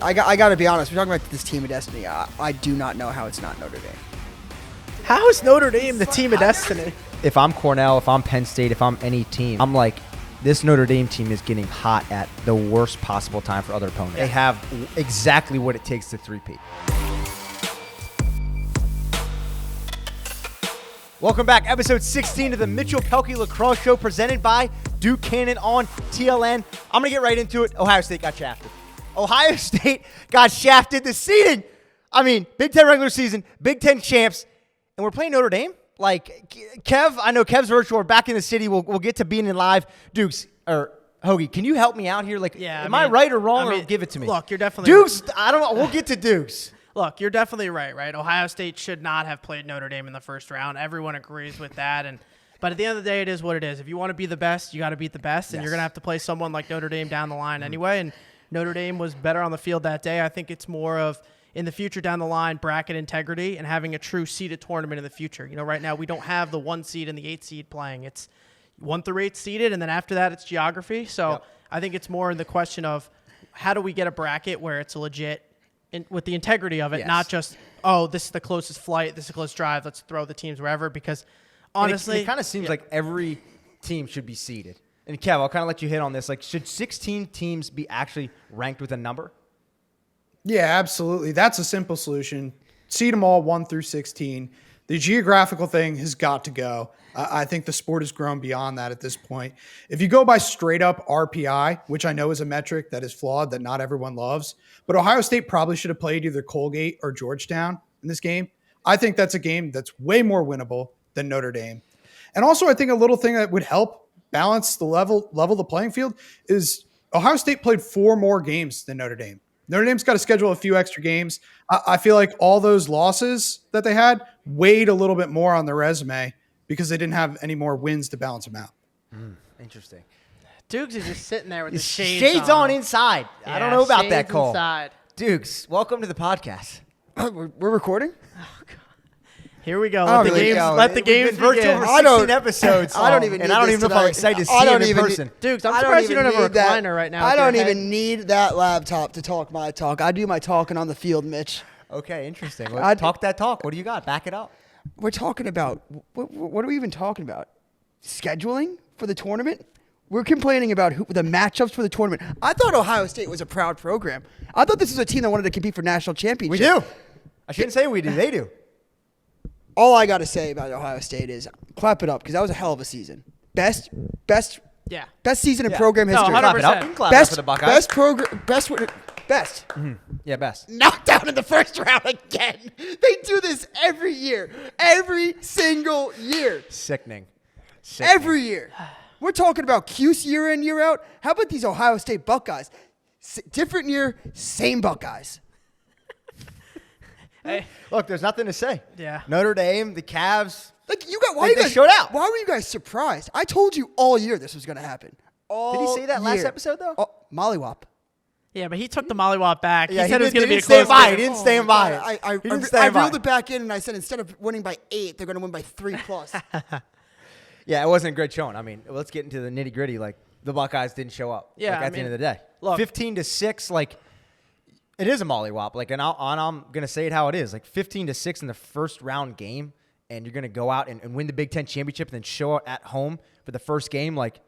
I got to be honest. We're talking about this team of destiny. I do not know how it's not Notre Dame. How is Notre Dame the team of destiny? If I'm Cornell, if I'm Penn State, if I'm any team, I'm like, this Notre Dame team is getting hot at the worst possible time for other opponents. They have exactly what it takes to three-peat. Welcome back. Episode 16 of the Mitchell Pehlke Lacrosse Show presented by Duke Cannon on TLN. I'm going to get right into it. Ohio State got shafted. Ohio State got shafted. The seeding. I mean, Big Ten regular season, Big Ten champs, and we're playing Notre Dame? Like, Kev, I know Kev's virtual. We're back in the city. We'll get to being in live. Dukes, or Hoagie, can you help me out here? Like, am I right or wrong, or give it to me? Look, you're definitely Dukes, I don't know. We'll get to Dukes. Look, you're definitely right? Ohio State should not have played Notre Dame in the first round. Everyone agrees with that. But at the end of the day, it is what it is. If you want to be the best, you got to beat the best, and you're going to have to play someone like Notre Dame down the line anyway. And Notre Dame was better on the field that day. I think it's more of, in the future down the line, bracket integrity and having a true seeded tournament in the future. You know, right now we don't have the 1 seed and the 8 seed playing. It's 1 through 8 seeded, and then after that it's geography. So I think it's more in the question of how do we get a bracket where it's legit with the integrity of it, not just, oh, this is the closest flight, this is the closest drive, let's throw the teams wherever, because honestly. It kind of seems like every team should be seeded. And Kev, I'll kind of let you hit on this. Like, should 16 teams be actually ranked with a number? Yeah, absolutely. That's a simple solution. Seed them all 1 through 16. The geographical thing has got to go. I think the sport has grown beyond that at this point. If you go by straight up RPI, which I know is a metric that is flawed, that not everyone loves, but Ohio State probably should have played either Colgate or Georgetown in this game. I think that's a game that's way more winnable than Notre Dame. And also, I think a little thing that would help balance the level the playing field is Ohio State played 4 more games than Notre Dame. Notre Dame's got to schedule a few extra games. I feel like all those losses that they had weighed a little bit more on their resume because they didn't have any more wins to balance them out. Interesting. Dukes is just sitting there with the shades on inside. Yeah, I don't know about that shades call. Inside. Dukes, welcome to the podcast. We're recording? Here we go. Oh, Let the really? games, Yeah, let the games virtual begin. for I don't- 16 episodes. I don't even and need I don't this even know if I'm tonight. excited to see I don't him in even person. Dukes, I'm I surprised you don't have a need that. recliner right now. I with your don't head. even need that laptop to talk my talk. I do my talking on the field, Mitch. Okay, interesting. Talk that talk. What do you got? Back it up. We're talking about, what are we even talking about? Scheduling for the tournament? We're complaining about the matchups for the tournament. I thought Ohio State was a proud program. I thought this was a team that wanted to compete for national championship. We do. I shouldn't say we do. They do. All I got to say about Ohio State is clap it up because that was a hell of a season. Best season in program history. No, 100%. Clap it up. You can clap it up for the Buckeyes. Best program, best. Yeah, best. Knocked out in the first round again. They do this every year. Every single year. Sickening. Every year. We're talking about Cuse year in, year out. How about these Ohio State Buckeyes? Different year, same Buckeyes. Hey. Look, there's nothing to say. Yeah. Notre Dame, the Cavs. Like they showed out. Why were you guys surprised? I told you all year this was going to happen. Did he say that last episode, though? Oh, mollywop. Yeah, but he took the mollywop back. Yeah, he said it was going to be a stand close by. game. He didn't stand by it. I reeled it back in and I said instead of winning by 8, they're going to win by 3+. Yeah, it wasn't a great showing. I mean, let's get into the nitty gritty. Like, the Buckeyes didn't show up. Yeah, at the end of the day. Look, 15-6. Like, it is a mollywop. Like, and I'm gonna say it how it is. Like 15-6 in the first round game, and you're gonna go out and win the Big Ten championship, and then show up at home for the first game. Like,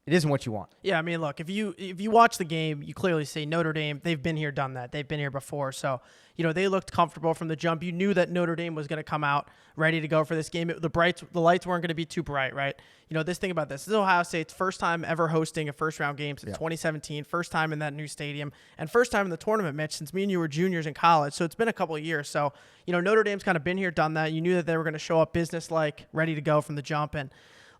it isn't what you want. Yeah, I mean, look, if you watch the game, you clearly see Notre Dame. They've been here, done that. They've been here before. So, they looked comfortable from the jump. You knew that Notre Dame was going to come out ready to go for this game. The lights weren't going to be too bright, right? Think about this. This is Ohio State's first time ever hosting a first-round game since 2017, first time in that new stadium, and first time in the tournament, Mitch, since me and you were juniors in college. So it's been a couple of years. So, Notre Dame's kind of been here, done that. You knew that they were going to show up business-like, ready to go from the jump. And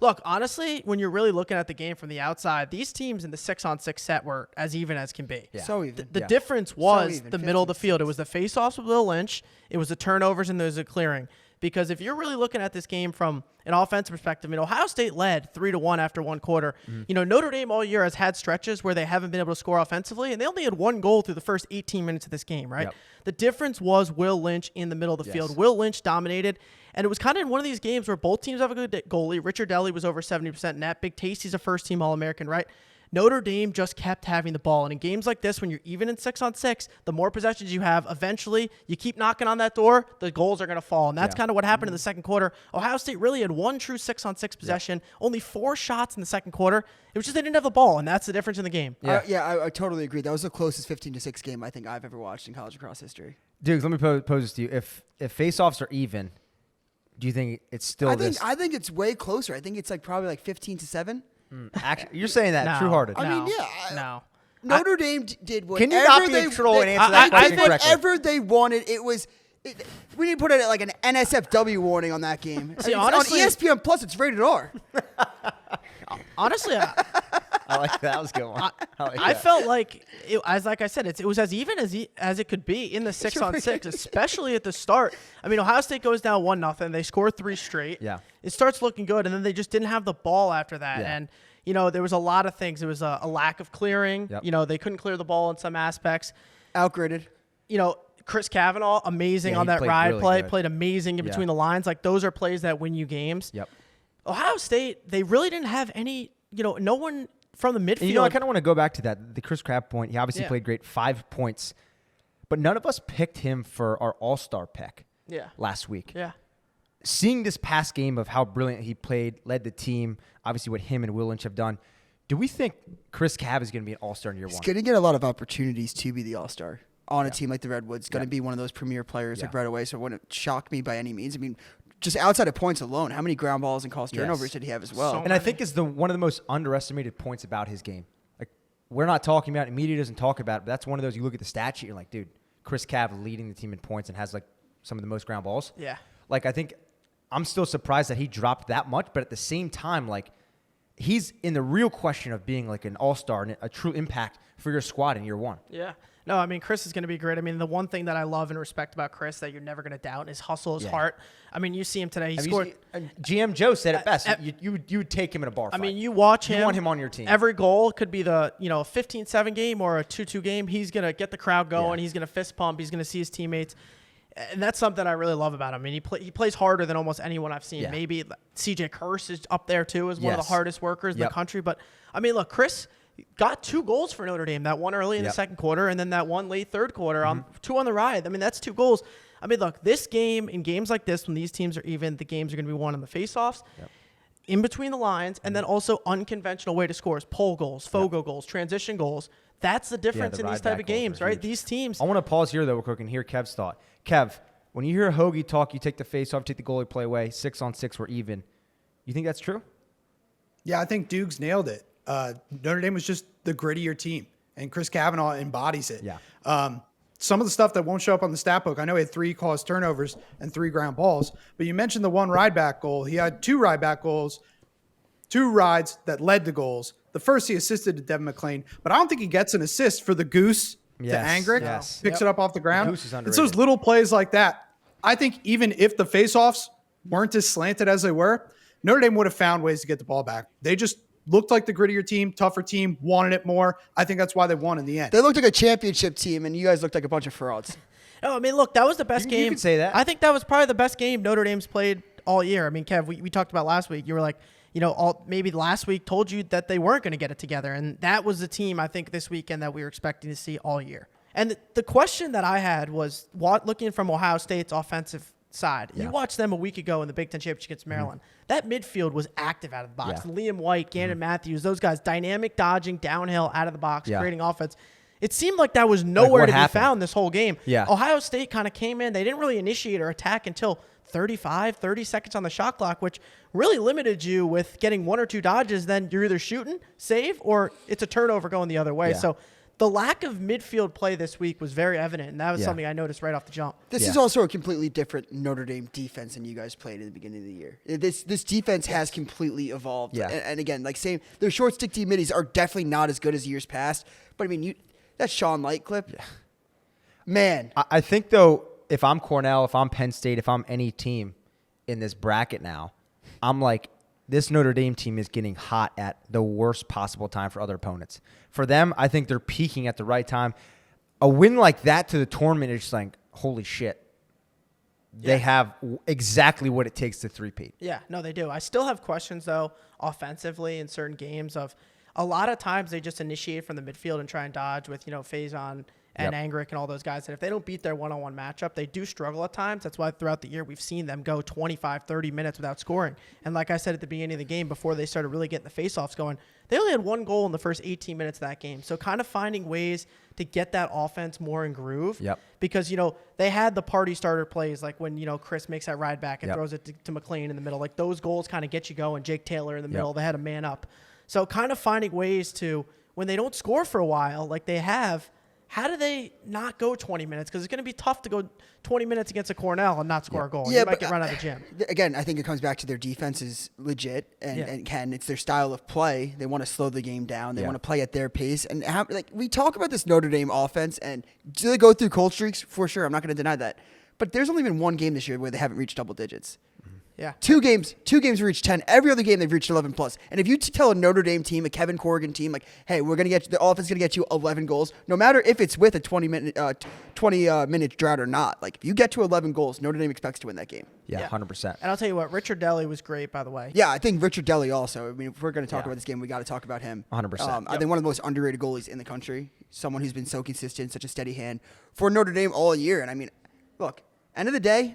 look, honestly, when you're really looking at the game from the outside, these teams in the 6-on-6 set were as even as can be. Yeah. So even. The difference was even, the middle of the field. It was the face-offs with Will Lynch. It was the turnovers and there's a clearing. Because if you're really looking at this game from an offensive perspective, Ohio State led 3-1 after one quarter. Notre Dame all year has had stretches where they haven't been able to score offensively, and they only had one goal through the first 18 minutes of this game, right? Yep. The difference was Will Lynch in the middle of the field. Will Lynch dominated, and it was kind of in one of these games where both teams have a good goalie. Richard Daly was over 70% net. Big Tasty's a first-team All-American, right? Notre Dame just kept having the ball. And in games like this, when you're even in 6-on-6, the more possessions you have, eventually you keep knocking on that door, the goals are going to fall. And that's kind of what happened in the second quarter. Ohio State really had one true 6-on-6 possession, only 4 shots in the second quarter. It was just they didn't have the ball, and that's the difference in the game. I totally agree. That was the closest 15-6 game I think I've ever watched in college lacrosse history. Dukes, let me pose this to you. If face-offs are even, do you think it's still I think it's way closer. I think it's probably 15-7. Actually, you're saying that No. true-hearted. I mean, No. Notre Dame did whatever Can you not be they, a troll and they- answer that I question think correctly? whatever they wanted, we need to put it like an NSFW warning on that game. See, It's honestly- on ESPN Plus, it's rated R. Honestly, I like that. That was a good one. I felt like, like I said, it was as even as it could be in the 6-on-6, especially at the start. I mean, Ohio State goes down 1-0. They score 3 straight. Yeah. It starts looking good, and then they just didn't have the ball after that. Yeah. And, there was a lot of things. There was a lack of clearing. Yep. They couldn't clear the ball in some aspects. Outgraded. Chris Kavanaugh, amazing Yeah, on he that played ride really play, good. played amazing in between the lines. Those are plays that win you games. Yep. Ohio State, they really didn't have any, no one from the midfield. And I kind of want to go back to that. The Chris Crab point, he obviously Yeah. played great, 5 points. But none of us picked him for our all-star pick last week. Yeah. Seeing this past game of how brilliant he played, led the team, obviously what him and Will Lynch have done, do we think Chris Cav is going to be an all-star in year 1? He's going to get a lot of opportunities to be the all-star on a team like the Redwoods. Going to be one of those premier players right away, so it wouldn't shock me by any means. I mean, just outside of points alone, how many ground balls and calls turnovers did he have as well? So And I think is one of the most underestimated points about his game. We're not talking about it. Media doesn't talk about it, but that's one of those, you look at the stat sheet, you're like, dude, Chris Cav leading the team in points and has some of the most ground balls. Yeah. I think I'm still surprised that he dropped that much, but at the same time, he's in the real question of being an all-star and a true impact for your squad in year 1. Yeah. No, I mean, Chris is going to be great. I mean, the one thing that I love and respect about Chris that you're never going to doubt is hustle, his heart. I mean, you see him today. He scored. GM Joe said it best. You would take him in a bar fight. I mean, you watch him. You want him on your team. Every goal could be the 15-7 game or a 2-2 game. He's going to get the crowd going. He's going to fist pump. He's going to see his teammates. And that's something I really love about him. I mean, he plays harder than almost anyone I've seen. Yeah. Maybe CJ Kirst is up there, too, as one of the hardest workers in the country. But, I mean, look, Chris got 2 goals for Notre Dame, that one early in the second quarter and then that one late third quarter, 2 on the ride. I mean, that's 2 goals. I mean, look, this game, in games like this, when these teams are even, the games are going to be won in the faceoffs, in between the lines, and then also unconventional way to score, pole goals, fogo goals, transition goals. That's the difference in these type of games, right? These teams. I want to pause here, though, real quick, and hear Kev's thought. Kev, when you hear Hoagie talk, you take the face-off, take the goalie play away, 6-on-6, we're even. You think that's true? Yeah, I think Dukes nailed it. Notre Dame was just the grittier team, and Chris Kavanaugh embodies it. Yeah. Some of the stuff that won't show up on the stat book, I know he had 3 caused turnovers and 3 ground balls, but you mentioned the 1 ride back goal. He had 2 ride back goals, 2 rides that led to goals. The first he assisted to Devin McClain, but I don't think he gets an assist for the goose to Angrick. Yes. Picks it up off the ground. Goose is It's underrated. those little plays like that. I think even if the faceoffs weren't as slanted as they were, Notre Dame would have found ways to get the ball back. They just looked like the grittier team, tougher team, wanted it more. I think that's why they won in the end. They looked like a championship team, and you guys looked like a bunch of frauds. No, I mean, look, that was the best game. You could say that. I think that was probably the best game Notre Dame's played all year. I mean, Kev, we talked about last week. You were like, maybe last week told you that they weren't going to get it together. And that was the team, I think, this weekend that we were expecting to see all year. And the question that I had was, looking from Ohio State's offensive side, you watched them a week ago in the Big Ten Championship against Maryland. That midfield was active out of the box. Yeah. Liam White, Gannon Matthews, those guys, dynamic dodging, downhill, out of the box, creating offense. It seemed like that was nowhere to be found this whole game. Yeah. Ohio State kind of came in. They didn't really initiate or attack until 30 seconds on the shot clock, which really limited you with getting 1 or 2 dodges. Then you're either shooting, save, or it's a turnover going the other way. Yeah. So the lack of midfield play this week was very evident, and that was something I noticed right off the jump. This is also a completely different Notre Dame defense than you guys played at the beginning of the year. This defense has completely evolved. Yeah. And again, their short stick team middies are definitely not as good as years past. But I mean, that Sean Light clip, man. I think, though, if I'm Cornell, if I'm Penn State, if I'm any team in this bracket now, I'm like, this Notre Dame team is getting hot at the worst possible time for other opponents. For them, I think they're peaking at the right time. A win like that to the tournament is just like, holy shit. They have exactly what it takes to three-peat. Yeah, no, they do. I still have questions, though, offensively in certain games of a lot of times they just initiate from the midfield and try and dodge with, Faison and Angrick and all those guys. And if they don't beat their one-on-one matchup, they do struggle at times. That's why throughout the year we've seen them go 25, 30 minutes without scoring. And like I said at the beginning of the game, before they started really getting the face-offs going, they only had 1 goal in the first 18 minutes of that game. So kind of finding ways to get that offense more in groove. Yep. Because, they had the party starter plays, like when, Chris makes that ride back and throws it to McLean in the middle. Like those goals kind of get you going. Jake Taylor in the middle, they had a man up. So kind of finding ways to, when they don't score for a while, like they have, how do they not go 20 minutes? Because it's going to be tough to go 20 minutes against a Cornell and not score a goal. You might get run out of the gym. Again, I think it comes back to their defense is legit, and it's their style of play. They want to slow the game down. They want to play at their pace. And we talk about this Notre Dame offense, and do they go through cold streaks? For sure. I'm not going to deny that. But there's only been 1 game this year where they haven't reached double digits. Yeah. 2 games reached 10. Every other game they've reached 11 plus. And if you tell a Notre Dame team, a Kevin Corrigan team, like, hey, we're gonna get the offense is gonna get you 11 goals, no matter if it's with a 20 minute drought or not. Like if you get to 11 goals, Notre Dame expects to win that game. Yeah, 100%. And I'll tell you what, Richard Daly was great, by the way. Yeah, I think Richard Daly also. I mean, if we're gonna talk about this game, we got to talk about him. 100%. I think one of the most underrated goalies in the country. Someone who's been so consistent, such a steady hand for Notre Dame all year. And I mean, look, end of the day,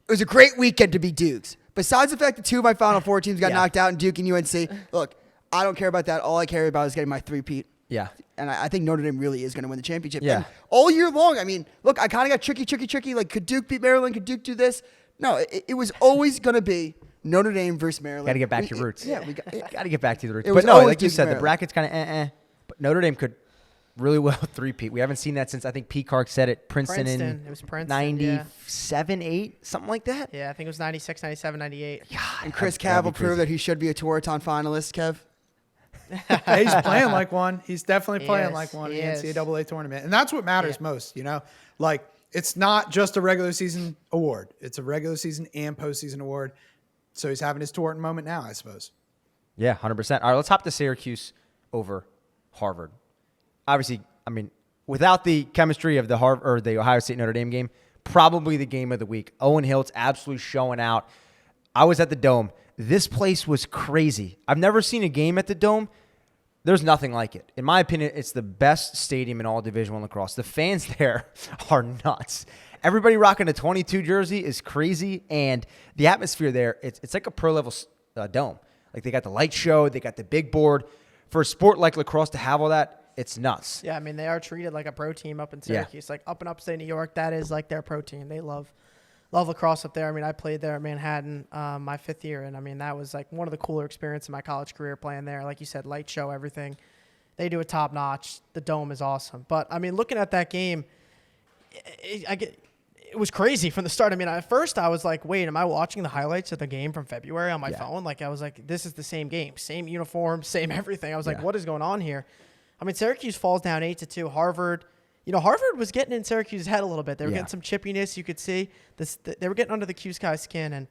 it was a great weekend to be Dukes. Besides the fact that 2 of my Final Four teams got knocked out in Duke and UNC, look, I don't care about that. All I care about is getting my 3-peat. Yeah. And I think Notre Dame really is going to win the championship. Yeah. And all year long, I mean, look, I kind of got tricky. Like, could Duke beat Maryland? Could Duke do this? No, it was always going to be Notre Dame versus Maryland. Got to get back to your roots. Yeah, we got to get back to the roots. It But was no, always like you Duke said, the Maryland. bracket's kind of But Notre Dame could really well 3-peat. We haven't seen that since I think Peacock said it. Princeton. It was Princeton, 97, 8, something like that. Yeah, I think it was 96, 97, 98. God, And Chris that'd be Cavill proved crazy. that he should be a Touraton finalist, Kev. Hey, he's playing like one. He's definitely playing is. like one He in is. the NCAA tournament. And that's what matters most, Like, it's not just a regular season award. It's a regular season and postseason award. So he's having his Touraton moment now, I suppose. Yeah, 100%. All right, let's hop to Syracuse over Harvard. Obviously, I mean, without the chemistry of the Ohio State Notre Dame game, probably the game of the week. Owen Hiltz absolutely showing out. I was at the Dome. This place was crazy. I've never seen a game at the Dome. There's nothing like it. In my opinion, it's the best stadium in all Division I lacrosse. The fans there are nuts. Everybody rocking a 22 jersey is crazy, and the atmosphere there, it's like a pro-level dome. Like, they got the light show, they got the big board. For a sport like lacrosse to have all that, it's nuts. Yeah, I mean, they are treated like a pro team up in Syracuse. Like, up in upstate New York, that is like their pro team. They love lacrosse up there. I mean, I played there at Manhattan my 5th year, and I mean, that was like one of the cooler experiences in my college career playing there. Like you said, light show, everything. They do it top notch. The Dome is awesome. But, I mean, looking at that game, it was crazy from the start. I mean, at first I was like, wait, am I watching the highlights of the game from February on my phone? Like, I was like, this is the same game, same uniform, same everything. I was like, what is going on here? I mean, Syracuse falls down 8-2. Harvard, Harvard was getting in Syracuse's head a little bit. They were getting some chippiness. You could see they were getting under the 𝐄𝐄𝐂𝐋𝐂𝐑𝐂𝐋𝐿 skin. And,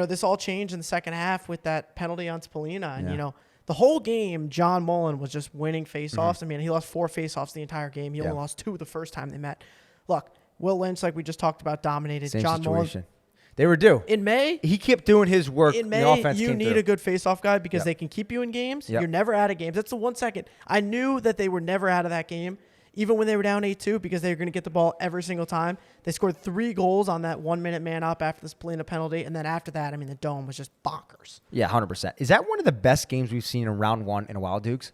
this all changed in the second half with that penalty on Spolina. And, the whole game, John Mullen was just winning faceoffs. I mean, he lost 4 faceoffs the entire game. He only lost 2 the first time they met. Look, Will Lynch, like we just talked about, dominated. Same John situation. Mullen. They were due. In May, He kept doing his work. In The May, offense you came need through. a good face-off guy because they can keep you in games. Yep. You're never out of games. That's the 1 second. I knew that they were never out of that game, even when they were down 8-2, because they were going to get the ball every single time. They scored 3 goals on that 1-minute man up after the Spolina penalty, and then after that, I mean, the Dome was just bonkers. Yeah, 100%. Is that one of the best games we've seen in round 1 in a while, Dukes?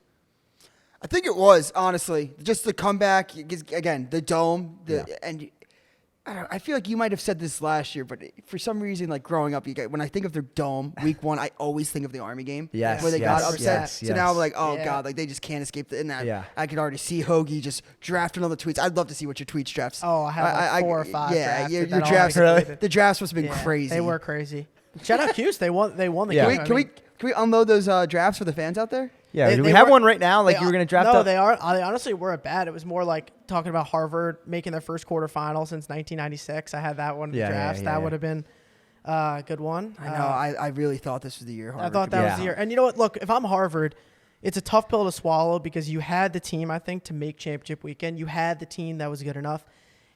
I think it was, honestly. Just the comeback, again, the Dome, and I feel like you might have said this last year, but for some reason, like growing up, when I think of the Dome, week 1, I always think of the Army game. Yes, where they got upset. yes, So now I'm like, oh, Yeah. God, like they just can't escape the internet. Yeah. I could already see Hoagie just drafting all the tweets. I'd love to see what your tweets drafts. Oh, I have like 4 or 5 Yeah, drafted your that drafts. all included. The drafts must have been Yeah, crazy. They were crazy. Shout out Cuse. They won the Yeah. game. Can we unload those drafts for the fans out there? Yeah, They- do they we have were- one right now? Like you were going to draft No, up? they honestly weren't bad. It was more like talking about Harvard making their first quarterfinal since 1996. I had that one in the Yeah, yeah, drafts. yeah, that yeah. would have been a good one. I know. I really thought this was the year. I Harvard thought could that be- was the year. And you know what? Look, if I'm Harvard, it's a tough pill to swallow because you had the team, I think, to make championship weekend. You had the team that was good enough.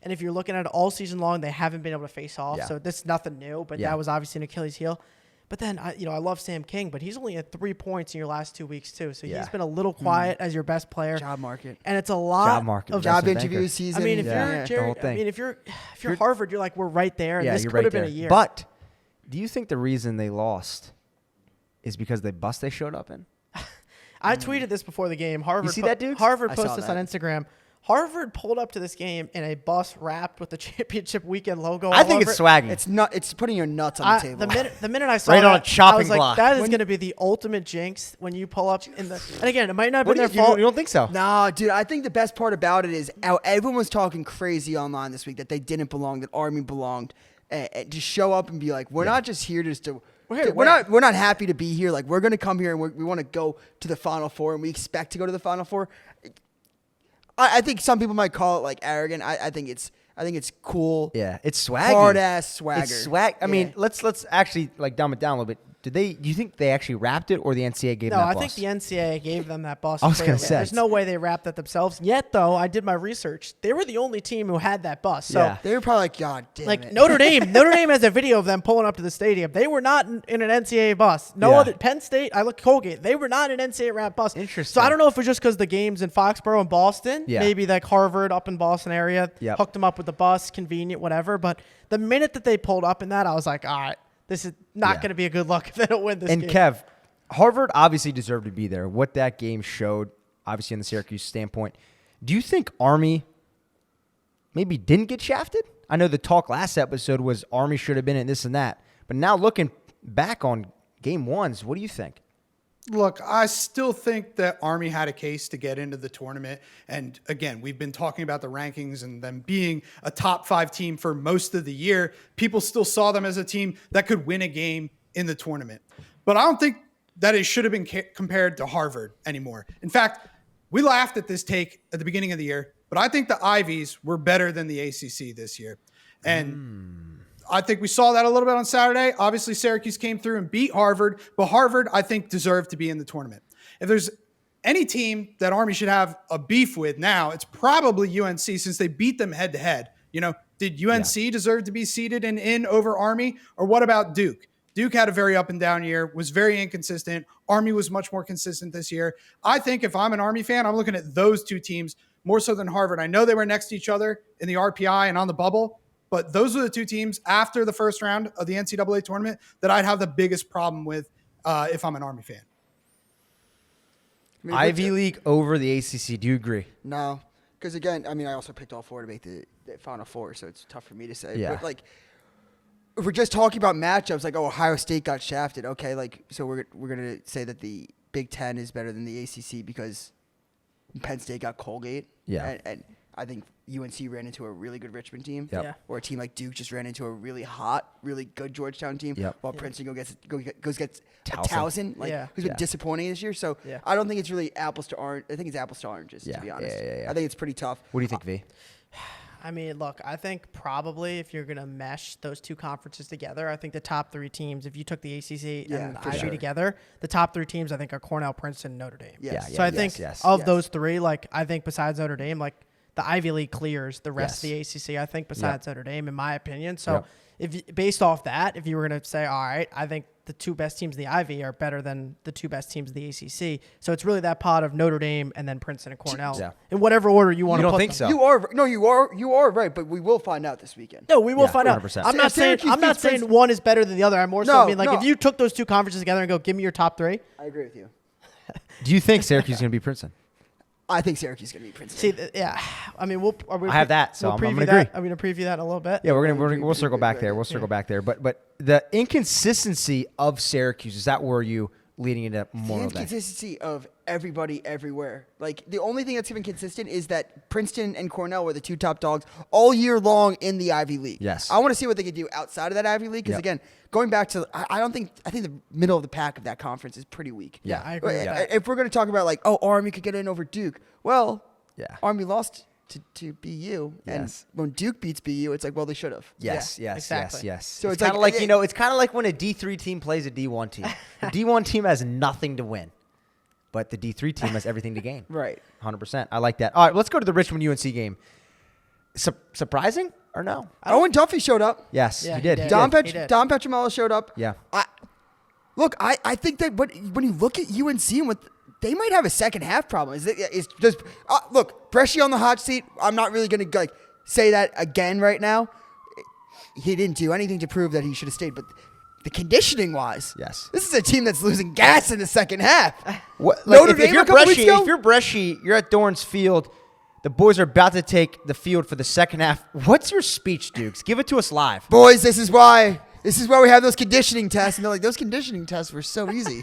And if you're looking at it all season long, they haven't been able to face off. Yeah. So this is nothing new, but Yeah. that was obviously an Achilles heel. But then, I love Sam King, but he's only at 3 points in your last 2 weeks, too. So Yeah. he's been a little quiet as your best player. Job market. And it's a lot Job market. of Job Investment interview banker. season. I mean, if Yeah, you're the Jerry, whole thing. I mean, if you're Harvard, you're like, we're right there, and Yeah, this you're could right have been there. a year. But do you think the reason they lost is because the bus they showed up in? I tweeted this before the game. Harvard. see that, dude? Harvard I posted saw this on that. Instagram. Harvard pulled up to this game in a bus wrapped with the championship weekend logo. I think it's swaggy. It's putting your nuts on the table. The minute I saw Right on that, a chopping I was like, block. that is going to be the ultimate jinx when you pull up in the. And again, it might not have been What do their you fault. don't think so? No, dude, I think the best part about it is how everyone was talking crazy online this week that they didn't belong, that Army belonged. And to show up and be like, we're not just here just to. We're not happy to be here. Like, we're going to come here and we want to go to the Final Four and we expect to go to the Final Four. I think some people might call it like arrogant. I think it's cool. Yeah, it's swaggy. Hard ass swagger. It's swag. I mean, Yeah. let's actually like dumb it down a little bit. Do you think they actually wrapped it, or the NCAA gave No, them that I bus? think the NCAA gave them that bus. I was gonna clearly. say. There's no way they wrapped that themselves. Yet, though, I did my research. They were the only team who had that bus. So, Yeah. They were probably like, God damn like it. Notre Dame has a video of them pulling up to the stadium. They were not in an NCAA bus. No Yeah. other Penn State. I looked Colgate. They were not an NCAA wrapped bus. Interesting. So I don't know if it was just because the games in Foxborough and Boston. Yeah. Maybe like Harvard up in Boston area Yep. hooked them up with the bus, convenient, whatever. But the minute that they pulled up in that, I was like, all right, this is not Yeah. going to be a good look if they don't win this And game. Kev, Harvard obviously deserved to be there. What that game showed, obviously in the Syracuse standpoint, do you think Army maybe didn't get shafted? I know the talk last episode was Army should have been in this and that. But now looking back on game ones, what do you think? Look, I still think that Army had a case to get into the tournament. And again, we've been talking about the rankings and them being a top 5 team for most of the year. People still saw them as a team that could win a game in the tournament. But I don't think that it should have been compared to Harvard anymore. In fact, we laughed at this take at the beginning of the year, but I think the Ivies were better than the ACC this year. And I think we saw that a little bit on Saturday. Obviously, Syracuse came through and beat Harvard, but Harvard, I think, deserved to be in the tournament. If there's any team that Army should have a beef with now, it's probably UNC since they beat them head-to-head. You know, did UNC deserve to be seeded and in over Army? Or what about Duke? Duke had a very up and down year, was very inconsistent. Army was much more consistent this year. I think if I'm an Army fan, I'm looking at those two teams more so than Harvard. I know they were next to each other in the RPI and on the bubble, but those are the two teams after the first round of the NCAA tournament that I'd have the biggest problem with if I'm an Army fan. Ivy League over the ACC. Do you agree? No. Because, again, I mean, I also picked all 4 to make the Final Four, so it's tough for me to say. Yeah. But, like, if we're just talking about matchups, like, oh, Ohio State got shafted. Okay, like, so we're going to say that the Big Ten is better than the ACC because Penn State got Colgate. Yeah. And I think UNC ran into a really good Richmond team. Yep. Yeah. Or a team like Duke just ran into a really hot, really good Georgetown team. Yep. While Princeton gets a Towson. Towson, like, Yeah. who's been Yeah. disappointing this year. So Yeah. I don't think it's really apples to orange. I think it's apples to oranges, Yeah. to be honest. Yeah. I think it's pretty tough. What do you think, V? I mean, look, I think probably if you're going to mesh those two conferences together, I think the top 3 teams, if you took the ACC Yeah, and the for Ivy sure. together, the top 3 teams I think are Cornell, Princeton, Notre Dame. Yes. So I think yes. of Yes. those 3, like I think besides Notre Dame, like the Ivy League clears the rest of the Yes. ACC, I think, besides Notre Dame, in my opinion. So Yep. based off that, if you were going to say, all right, I think the 2 best teams in the Ivy are better than the 2 best teams in the ACC. So it's really that pot of Notre Dame and then Princeton and Cornell. Yeah. In whatever order you want You to don't put think them. so? You are right, but we will find out this weekend. No, we will Yeah, find out. 100%. I'm not saying Syracuse beats saying Princeton. one is better than the other. I'm more so No, mean like no. if you took those 2 conferences together and go, give me your top 3. I agree with you. Do you think Syracuse is going to be Princeton? I think Syracuse is going to be Princeton. See, yeah. I mean, I have that, so I'm preview gonna that. agree. I'm going to preview that in a little bit. Yeah, we'll circle back there. We'll circle back there. But the inconsistency of Syracuse, is that where you leading into The Memorial Day? inconsistency of everybody everywhere. Like, the only thing that's been consistent is that Princeton and Cornell were the 2 top dogs all year long in the Ivy League. Yes. I want to see what they can do outside of that Ivy League because, Yep. again, going back to, I think the middle of the pack of that conference is pretty weak. Yeah, I agree with But that. if we're going to talk about, like, oh, Army could get in over Duke, well, Yeah. Army lost to BU. And Yes. when Duke beats BU, it's like, well, they should have. Yes, Yeah, yes, exactly. yes. So it's it's kind of like- like, it's kind of like when a D3 team plays a D1 team. The D1 team has nothing to win, but the D3 team has everything to gain. Right. 100%. I like that. All right, let's go to the Richmond UNC game. Surprising or no? Owen Duffy showed up. Yes, Yeah, he did. he He did. Dom did. He did. Petramella showed up. Yeah. Look, I think that when you look at UNC and what they might have a second half problem. Is just look, Bresci on the hot seat. I'm not really going to say that again right now. He didn't do anything to prove that he should have stayed, but the conditioning wise, yes, this is a team that's losing gas in the second half. If you're Bresci, you're at Dorrance Field. The boys are about to take the field for the second half. What's your speech, Dukes? Give it to us live. Boys, this is why we have those conditioning tests. And they're like, those conditioning tests were so easy.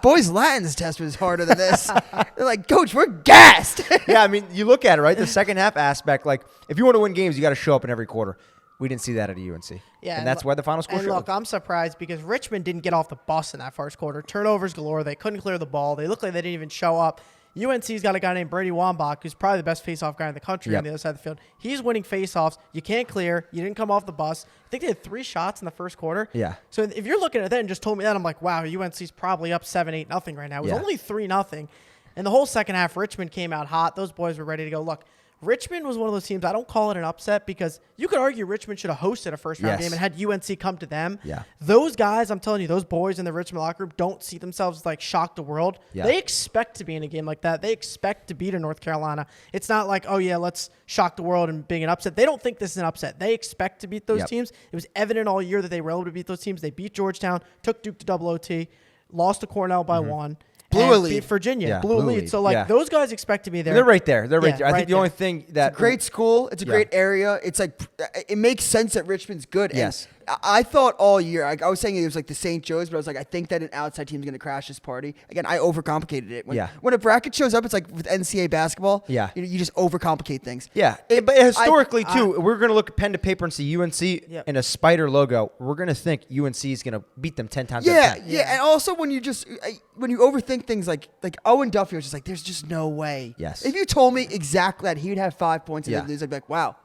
boys Latin's test was harder than this. They're like, Coach, we're gassed. Yeah, I mean, you look at it, right? The second half aspect, like, if you want to win games, you got to show up in every quarter. We didn't see that at a UNC. Yeah, and that's why the final score showed. Look, I'm surprised because Richmond didn't get off the bus in that first quarter. Turnovers galore. They couldn't clear the ball. They looked like they didn't even show up. UNC's got a guy named Brady Wambach, who's probably the best faceoff guy in the country on the other side of the field. He's winning faceoffs. You can't clear. You didn't come off the bus. I think they had 3 shots in the first quarter. Yeah. So if you're looking at that and just told me that, I'm like, wow, UNC's probably up 7-8-0 right now. It was only 3-0. And the whole second half, Richmond came out hot. Those boys were ready to go. Look, Richmond was one of those teams, I don't call it an upset because you could argue Richmond should have hosted a first-round game and had UNC come to them. Yeah. Those guys, I'm telling you, those boys in the Richmond locker room don't see themselves like shock the world. Yeah. They expect to be in a game like that. They expect to beat a North Carolina. It's not like, oh, yeah, let's shock the world and being an upset. They don't think this is an upset. They expect to beat those teams. It was evident all year that they were able to beat those teams. They beat Georgetown, took Duke to double OT, lost to Cornell by 1. Blew a lead. Beat Virginia. Yeah, blew a lead. So, those guys expect to be there. They're right there. They're right there. I think the only thing that... It's a great school. It's a great area. It's like, it makes sense that Richmond's good. Yes. And I thought all year, I was saying it was like the St. Joe's, but I was like, I think that an outside team's going to crash this party. Again, I overcomplicated it. When a bracket shows up, it's like with NCAA basketball. Yeah. You just overcomplicate things. Yeah. But historically, too, we're going to look at pen to paper and see UNC in a spider logo. We're going to think UNC is going to beat them 10 times out of 10. Yeah. And also when you overthink things like Owen Duffy was just like, there's just no way. Yes. If you told me exactly that he'd have 5 points and they'd lose, I'd be like, wow.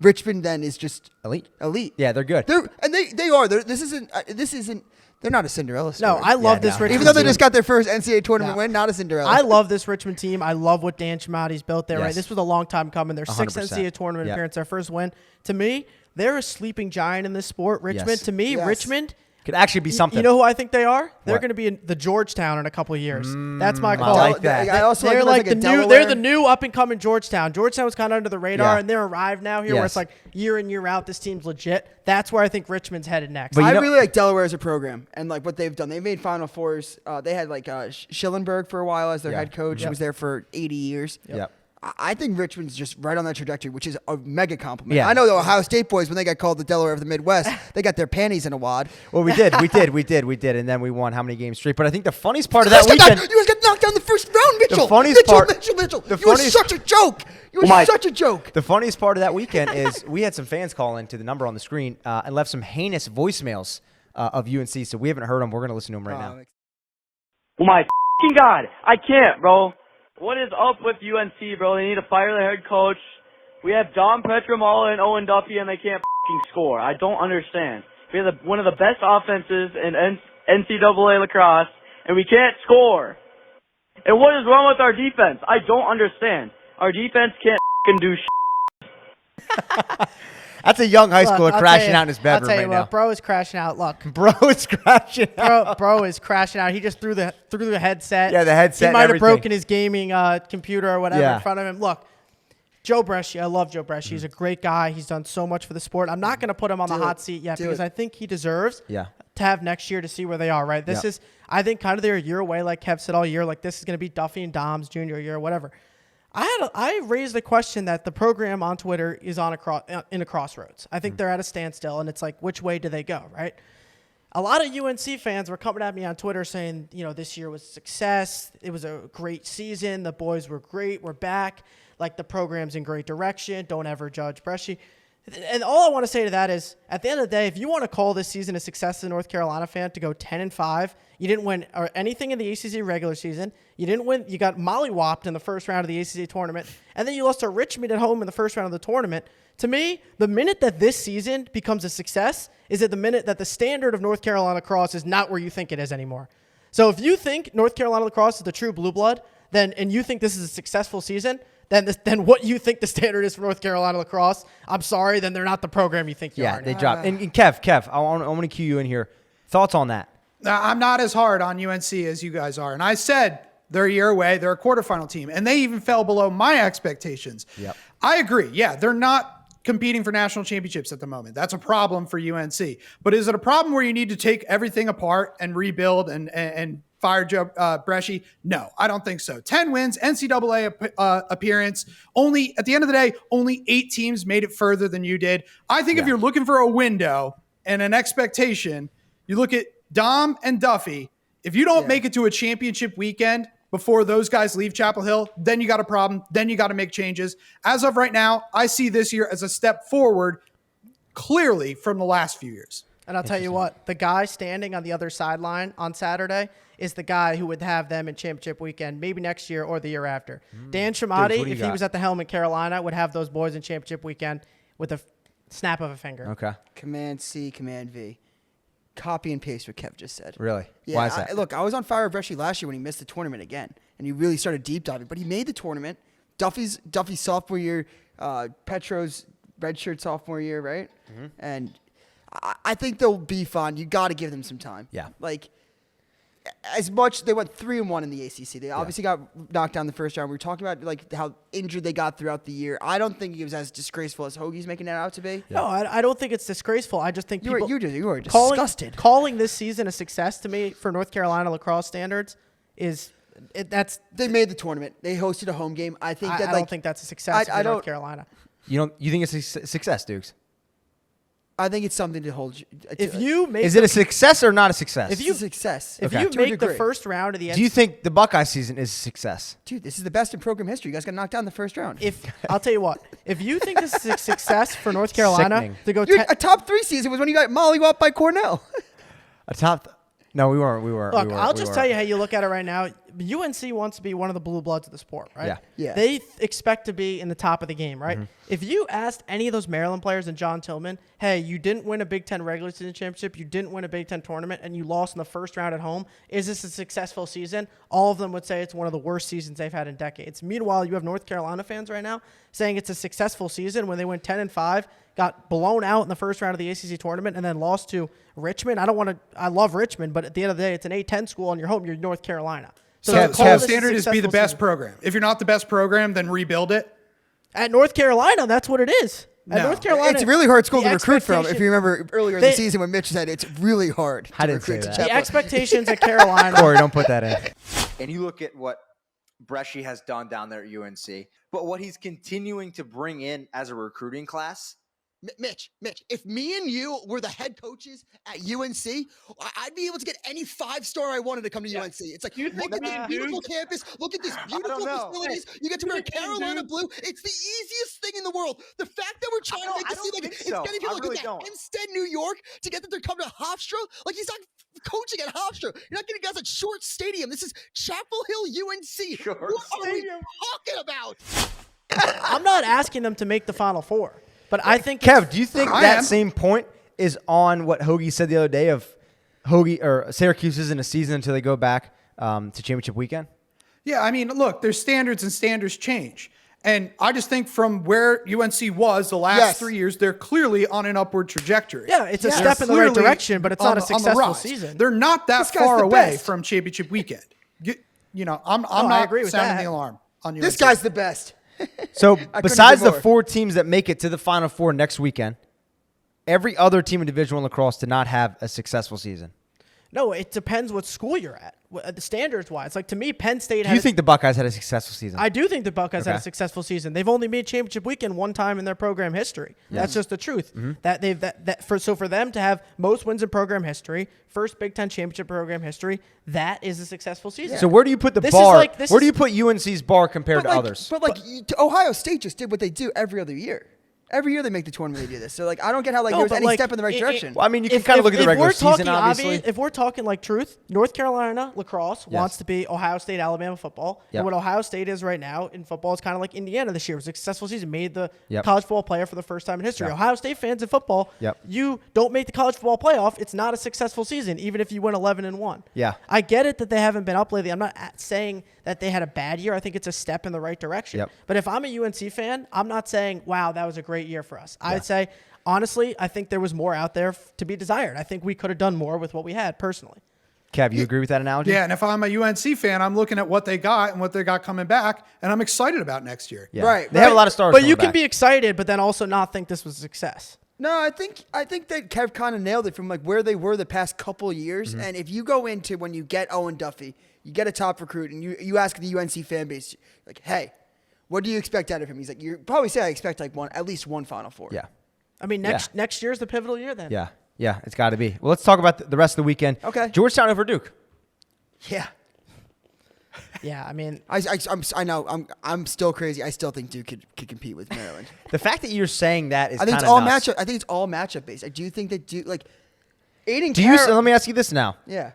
Richmond then is just elite. Yeah, they're good. They are. This isn't. They're not a Cinderella story. No, I love this Richmond even though they team. just got their first NCAA tournament win, not a Cinderella. I love this Richmond team. I love what Dan Chamotti's built there. Yes. Right, this was a long time coming. Their 6th 100%. NCAA tournament appearance, their first win. To me, they're a sleeping giant in this sport. Richmond. Yes. To me, Richmond could actually be something. You know who I think they are? They're What? going to be in the Georgetown in a couple of years. That's my call. I like that. I also They're like the new. They're the new up and coming Georgetown. Georgetown was kind of under the radar, and they're arrived now here, where it's like year in year out. This team's legit. That's where I think Richmond's headed next. I really like Delaware as a program and like what they've done. They made Final Fours. They had like Schillenberg for a while as their head coach. He was there for 80 years. Yep. I think Richmond's just right on that trajectory, which is a mega compliment. Yeah. I know the Ohio State boys, when they got called the Delaware of the Midwest, they got their panties in a wad. Well, we did, and then we won how many games straight? But I think the funniest part of that weekend, you guys got knocked down the first round, Mitchell. The funniest part, Mitchell. You were such a joke. You were such a joke. The funniest part of that weekend is we had some fans call in to the number on the screen and left some heinous voicemails of UNC. So we haven't heard them. We're gonna listen to them right now. Oh my f***ing God, I can't, bro. What is up with UNC, bro? They need to fire their head coach. We have Don Petramala and Owen Duffy, and they can't f***ing score. I don't understand. We have one of the best offenses in NCAA lacrosse, and we can't score. And what is wrong with our defense? I don't understand. Our defense can't f***ing do shit. That's a young high schooler I'll crashing tell you, out in his bedroom I'll tell you right what, now. bro is crashing out. Look, Bro is crashing out. bro is crashing out. He just threw the headset. Yeah, the headset. He might have everything. broken his gaming computer or whatever Yeah. in front of him. Look, Joe Bresci, I love Joe Bresci. He's a great guy. He's done so much for the sport. I'm not going to put him on the hot seat yet because I think he deserves to have next year to see where they are, right? This is, I think, kind of they're a year away, like Kev said all year. Like, this is going to be Duffy and Dom's junior year, whatever. I raised the question that the program on Twitter is in a crossroads. I think they're at a standstill, and it's like, which way do they go, right? A lot of UNC fans were coming at me on Twitter saying, this year was a success. It was a great season. The boys were great. We're back. Like, the program's in great direction. Don't ever judge Bresci. And all I want to say to that is, at the end of the day, if you want to call this season a success as a North Carolina fan to go 10-5, you didn't win anything in the ACC regular season. You didn't win. You got mollywopped in the first round of the ACC tournament, and then you lost to Richmond at home in the first round of the tournament. To me, the minute that this season becomes a success is at the minute that the standard of North Carolina lacrosse is not where you think it is anymore. So if you think North Carolina lacrosse is the true blue blood, and you think this is a successful season, then what you think the standard is for North Carolina lacrosse, I'm sorry, then they're not the program you think you are. Yeah, they dropped. And Kev, I want to cue you in here. Thoughts on that? I'm not as hard on UNC as you guys are. And I said they're a year away. They're a quarterfinal team. And they even fell below my expectations. Yep. I agree. Yeah, they're not competing for national championships at the moment. That's a problem for UNC. But is it a problem where you need to take everything apart and rebuild and fire Joe Bresci? No, I don't think so. 10 wins, NCAA appearance. Only at the end of the day, only 8 teams made it further than you did. I think if you're looking for a window and an expectation, you look at Dom and Duffy. If you don't make it to a championship weekend before those guys leave Chapel Hill, then you got a problem. Then you got to make changes. As of right now, I see this year as a step forward clearly from the last few years. And I'll tell you what, the guy standing on the other sideline on Saturday is the guy who would have them in championship weekend, maybe next year or the year after. Dan Shamati, if he was at the helm in Carolina, would have those boys in championship weekend with a snap of a finger. Okay. Command C, Command V. Copy and paste what Kev just said. Really? Yeah, Why is that? Look, I was on fire with Bresci last year when he missed the tournament again, and he really started deep diving. But he made the tournament. Duffy's sophomore year, Petro's redshirt sophomore year, right? Mm-hmm. And I think they'll be fine. You got to give them some time. Yeah. Like, as much they went 3-1 in the ACC. They obviously got knocked down the first round. We were talking about like how injured they got throughout the year. I don't think it was as disgraceful as Hoagie's making it out to be. Yeah. No, I don't think it's disgraceful. I just think You were disgusted. Calling this season a success to me for North Carolina lacrosse standards they made the tournament. They hosted a home game. I think I don't think that's a success for North Carolina. You think it's a success, Dukes? I think it's something to hold. Is it a success or not a success? It's a success. If you make the first round of the do you think the Buckeye season is a success? Dude, this is the best in program history. You guys got knocked down in the first round. I'll tell you what, if you think this is a success for North Carolina Sickening. to go, Dude, a top 3 season was when you got mollywop by Cornell. No, we weren't. We weren't. Look, I'll just tell you how you look at it right now. UNC wants to be one of the blue bloods of the sport, right? Yeah. They expect to be in the top of the game, right? Mm-hmm. If you asked any of those Maryland players and John Tillman, hey, you didn't win a Big Ten regular season championship, you didn't win a Big Ten tournament, and you lost in the first round at home, is this a successful season? All of them would say it's one of the worst seasons they've had in decades. Meanwhile, you have North Carolina fans right now saying it's a successful season when they went 10-5, got blown out in the first round of the ACC tournament, and then lost to Richmond. I love Richmond, but at the end of the day, it's an A-10 school, and you're home, you're North Carolina. So the standard is be the best program. If you're not the best program, then rebuild it. At North Carolina, that's what it is. At North Carolina, it's a really hard school to recruit from. If you remember earlier in the season when Mitch said it's really hard to recruit to Chapel. The expectations at Carolina. Corey, don't put that in. And you look at what Bresci has done down there at UNC, but what he's continuing to bring in as a recruiting class. Mitch, if me and you were the head coaches at UNC, I'd be able to get any 5-star I wanted to come to UNC. It's like, look at this beautiful campus. Look at these beautiful facilities. You get to wear Carolina blue. It's the easiest thing in the world. The fact that we're trying to make it seem like it's getting people like that Hempstead, New York, to get that they're coming to Hofstra. Like, he's not coaching at Hofstra. You're not getting guys at Short Stadium. This is Chapel Hill, UNC. What are we talking about? I'm not asking them to make the Final Four. But I think Kev, do you think that same point is on what Hoagie said the other day of Syracuse isn't a season until they go back to championship weekend? Yeah, I mean, look, there's standards and standards change. And I just think from where UNC was the last 3 years, they're clearly on an upward trajectory. Yeah, it's a step in the right direction, but it's not a successful season. They're not that far away from championship weekend. I'm not sounding the alarm on UNC. This guy's the best. So besides the 4 teams that make it to the Final Four next weekend, every other team in Division I lacrosse did not have a successful season. No, it depends what school you're at. The standards-wise, like to me, Penn State. Do you think the Buckeyes had a successful season? I do think the Buckeyes had a successful season. They've only made championship weekend one time in their program history. Yeah. That's just the truth. Mm-hmm. So for them to have most wins in program history, first Big Ten championship program history, that is a successful season. So where do you put the bar? Where do you put UNC's bar compared to others? But Ohio State just did what they do every other year. Every year they make the tournament, they do this. So, I don't get how there was any step in the right direction. Well, I mean, you can kind of look at the regular season, obviously. If we're talking truth, North Carolina lacrosse wants to be Ohio State, Alabama football. Yep. And what Ohio State is right now in football is kind of like Indiana this year. It was a successful season, made the college football player for the first time in history. Yep. Ohio State fans in football, you don't make the college football playoff, it's not a successful season, even if you win 11-1. Yeah. I get it that they haven't been up lately. I'm not saying that they had a bad year. I think it's a step in the right direction. Yep. But if I'm a UNC fan, I'm not saying, wow, that was a great year for us. I'd say, honestly, I think there was more out there to be desired. I think we could have done more with what we had, personally. Kev, you agree with that analogy? Yeah, and if I'm a UNC fan, I'm looking at what they got and what they got coming back, and I'm excited about next year. Yeah. Right, They have a lot of stars. But you coming can back. be excited, but then also not think this was a success. No, I think that Kev kind of nailed it from like where they were the past couple of years. And if you go into when you get Owen Duffy, you get a top recruit, and you ask the UNC fan base, like, hey, what do you expect out of him? He's like, you probably say I expect like at least one Final Four. Yeah. I mean, next year's the pivotal year then. Yeah. Yeah, it's got to be. Well, let's talk about the rest of the weekend. Okay. Georgetown over Duke. Yeah. Yeah, I mean, I know. I'm still crazy. I still think Duke could compete with Maryland. The fact that you're saying that is I think it's kinda all nuts. matchup. I think it's all matchup based. I do think that Duke like Aiden. Do you? So let me ask you this now. Yeah.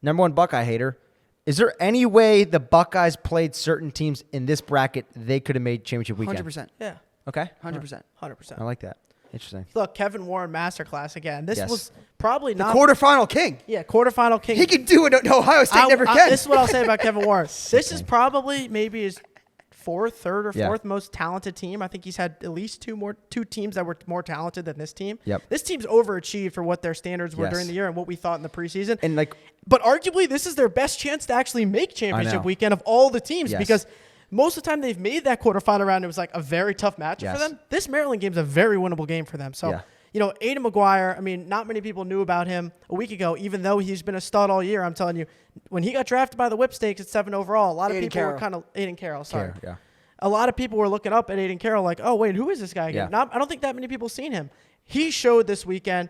Number one Buckeye hater. Is there any way the Buckeyes played certain teams in this bracket they could have made championship weekend? 100%. yeah, Okay. 100%. 100%. I like that. Interesting. Look, Kevin Warren masterclass again. This Yes. was probably The not quarterfinal king. Yeah, quarterfinal king. He can do it. Ohio State never can. This is what I'll say about Kevin Warren. This is probably maybe his third or Yeah. fourth most talented team. I think he's had at least two teams that were more talented than this team. Yep. This team's overachieved for what their standards were Yes. during the year and what we thought in the preseason. And like, But arguably, this is their best chance to actually make championship know. weekend of all the teams Yes. because most of the time they've made that quarterfinal round. It was like a very tough matchup Yes. for them. This Maryland game's a very winnable game for them. So, Yeah. Aiden McGuire, I mean, not many people knew about him a week ago, even though he's been a stud all year. I'm telling you, when he got drafted by the Whipsnakes at 7 overall, a lot of Aiden people were Carroll. kind of Aiden Carroll. Sorry. yeah. A lot of people were looking up at Aiden Carroll like, oh, wait, who is this guy again? Yeah. I don't think that many people seen him. He showed this weekend,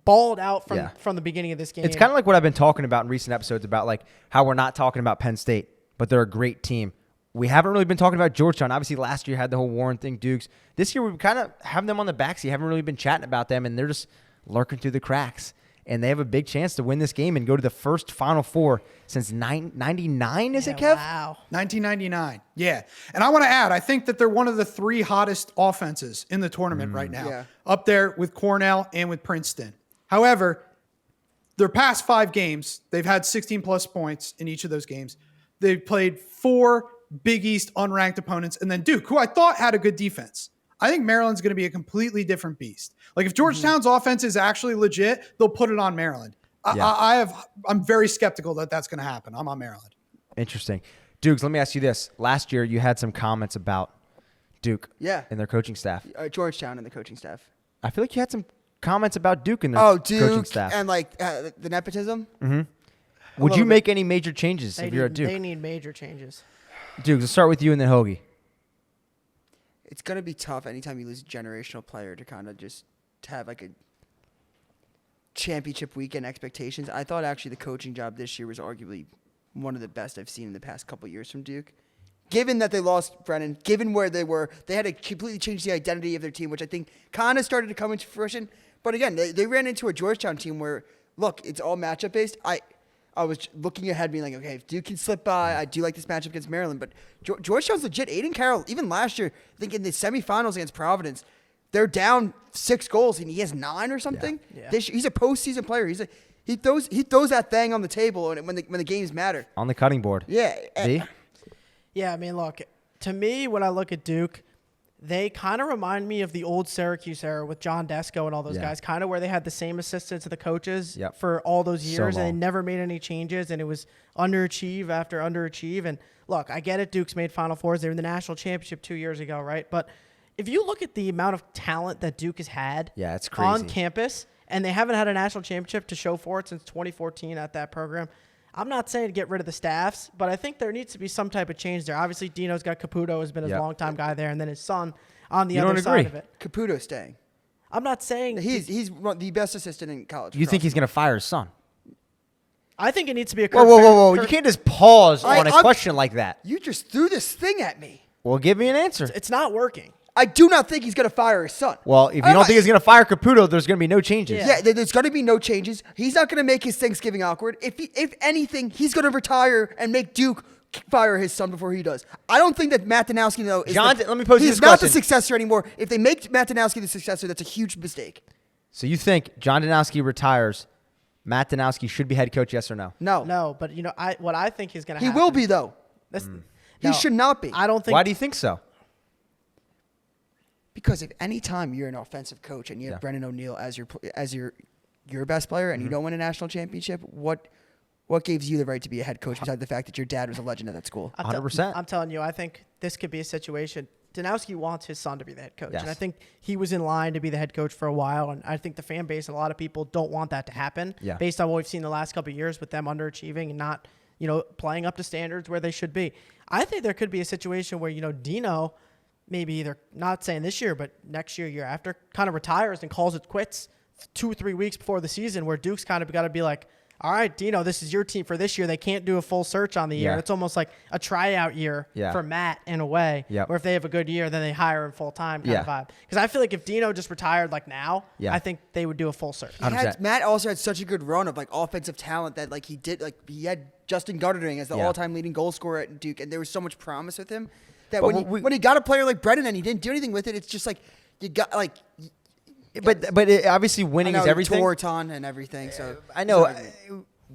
balled out from the beginning of this game. It's kind of like what I've been talking about in recent episodes about like how we're not talking about Penn State, but they're a great team. We haven't really been talking about Georgetown. Obviously, last year had the whole Warren thing, Dukes. This year, we kind of have them on the backseat. Haven't really been chatting about them, and they're just lurking through the cracks. And they have a big chance to win this game and go to the first Final Four since 99, is it, Kev? Wow. 1999. Yeah. And I want to add, I think that they're one of the three hottest offenses in the tournament right now. Yeah. Up there with Cornell and with Princeton. However, their past 5 games, they've had 16-plus points in each of those games. They've played 4 Big East unranked opponents, and then Duke, who I thought had a good defense. I think Maryland's going to be a completely different beast. Like if Georgetown's offense is actually legit, they'll put it on Maryland. Yeah. I'm very skeptical that that's going to happen. I'm on Maryland. Interesting. Dukes, let me ask you this. Last year, you had some comments about Duke Yeah. and their coaching staff. Georgetown and the coaching staff. I feel like you had some comments about Duke and their coaching Duke staff. and like the nepotism. Would you make any major changes if you're at Duke? They need major changes. Dukes, let's start with you and then Hoagie. It's gonna be tough anytime you lose a generational player to kind of just have like a championship weekend expectations. I thought actually the coaching job this year was arguably one of the best I've seen in the past couple of years from Duke. Given that they lost Brennan, given where they were, they had to completely change the identity of their team, which I think kind of started to come into fruition. But again, they ran into a Georgetown team where, look, it's all matchup based. I was looking ahead, being like, okay, if Duke can slip by, I do like this matchup against Maryland. But Georgetown's legit. Aiden Carroll, even last year, I think in the semifinals against Providence, they're down 6 goals and he has 9 or something. Yeah. He's a postseason player. He throws that thing on the table when the games matter. On the cutting board. Yeah. V? Yeah, I mean, look, to me, when I look at Duke, they kind of remind me of the old Syracuse era with John Desko and all those Yeah. guys, kind of where they had the same assistants to the coaches Yep. for all those So years, and they long. never made any changes, and it was underachieve after underachieve. And look, I get it, Duke's made Final Fours. They were in the national championship 2 years ago, right? But if you look at the amount of talent that Duke has had Yeah, it's on crazy. campus, and they haven't had a national championship to show for it since 2014 at that program, I'm not saying to get rid of the staffs, but I think there needs to be some type of change there. Obviously, Dino's got Caputo, has been his Yep. longtime guy there, and then his son on the You other don't side agree? of it. Caputo's staying. I'm not saying He's the best assistant in college. You think he's going to fire his son? I think it needs to be a Whoa. You can't just pause on a I'm- question like that. You just threw this thing at me. Well, give me an answer. It's not working. I do not think he's going to fire his son. Well, if you don't think he's going to fire Caputo, there's going to be no changes. Yeah. Yeah, there's going to be no changes. He's not going to make his Thanksgiving awkward. If anything, he's going to retire and make Duke fire his son before he does. I don't think that Matt Danowski, though, is John, let me pose you he's this not the question. successor anymore. If they make Matt Danowski the successor, that's a huge mistake. So you think John Danowski retires, Matt Danowski should be head coach, yes or no? No. No, but what I think is going to He happen. will be, though. He should not be. I don't think. Why do you think so? Because if any time you're an offensive coach and you have Yeah. Brennan O'Neill as your your best player and you don't win a national championship, what gives you the right to be a head coach besides the fact that your dad was a legend at that school? 100%. I'm telling you, I think this could be a situation. Danowski wants his son to be the head coach. Yes. And I think he was in line to be the head coach for a while. And I think the fan base and a lot of people don't want that to happen based on what we've seen the last couple of years with them underachieving and not, playing up to standards where they should be. I think there could be a situation where, Dino maybe either not saying this year, but next year after, kind of retires and calls it quits 2 or 3 weeks before the season, where Duke's kind of got to be like, all right, Dino, this is your team for this year. They can't do a full search on the year. Yeah. It's almost like a tryout year for Matt in a way. Yep. Or if they have a good year, then they hire him full time kind of vibe. Because I feel like if Dino just retired like now, I think they would do a full search. Matt also had such a good run of offensive talent that he had Justin Gardner as the all-time leading goal scorer at Duke, and there was so much promise with him that when he got a player like Brennan and he didn't do anything with it, it's just you got But obviously winning is everything. Torton and everything. So I know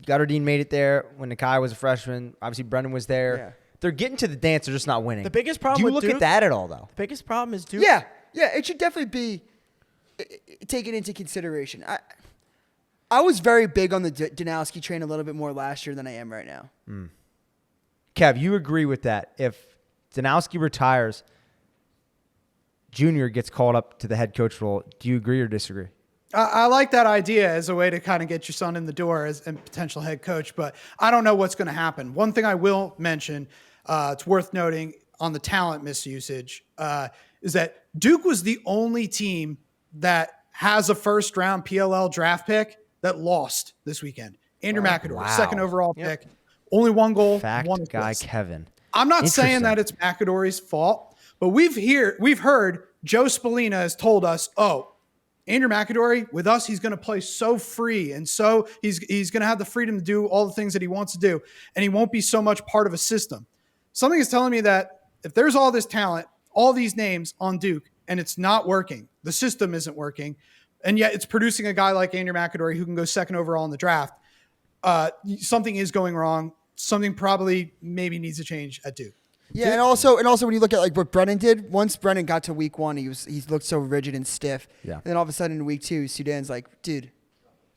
Goddardine made it there when Nakai was a freshman. Obviously Brendan was there. Yeah. They're getting to the dance. They're just not winning. The biggest problem Do you with look Duke, at that at all, though? The biggest problem is Duke. Yeah, it should definitely be taken into consideration. I was very big on the Danowski train a little bit more last year than I am right now. Kev, you agree with that? If Danowski retires, Junior gets called up to the head coach role, do you agree or disagree? I like that idea as a way to kind of get your son in the door as a potential head coach, but I don't know what's going to happen. One thing I will mention, it's worth noting on the talent misusage, is that Duke was the only team that has a first-round PLL draft pick that lost this weekend. Andrew McAdory, wow. second overall pick, only 1 goal, Fact 1 guy assist. Kevin. I'm not saying that it's McAdory's fault, but we've heard Joe Spallina has told us, Andrew McAdory, with us, he's going to play so free, and so he's going to have the freedom to do all the things that he wants to do, and he won't be so much part of a system. Something is telling me that if there's all this talent, all these names on Duke, and it's not working, the system isn't working, and yet it's producing a guy like Andrew McAdory who can go second overall in the draft, something is going wrong. Something probably maybe needs to change at Duke. Yeah, and also when you look at what Brennan did, once Brennan got to week 1, he looked so rigid and stiff. Yeah. And then all of a sudden in week 2, Sudan's like, dude,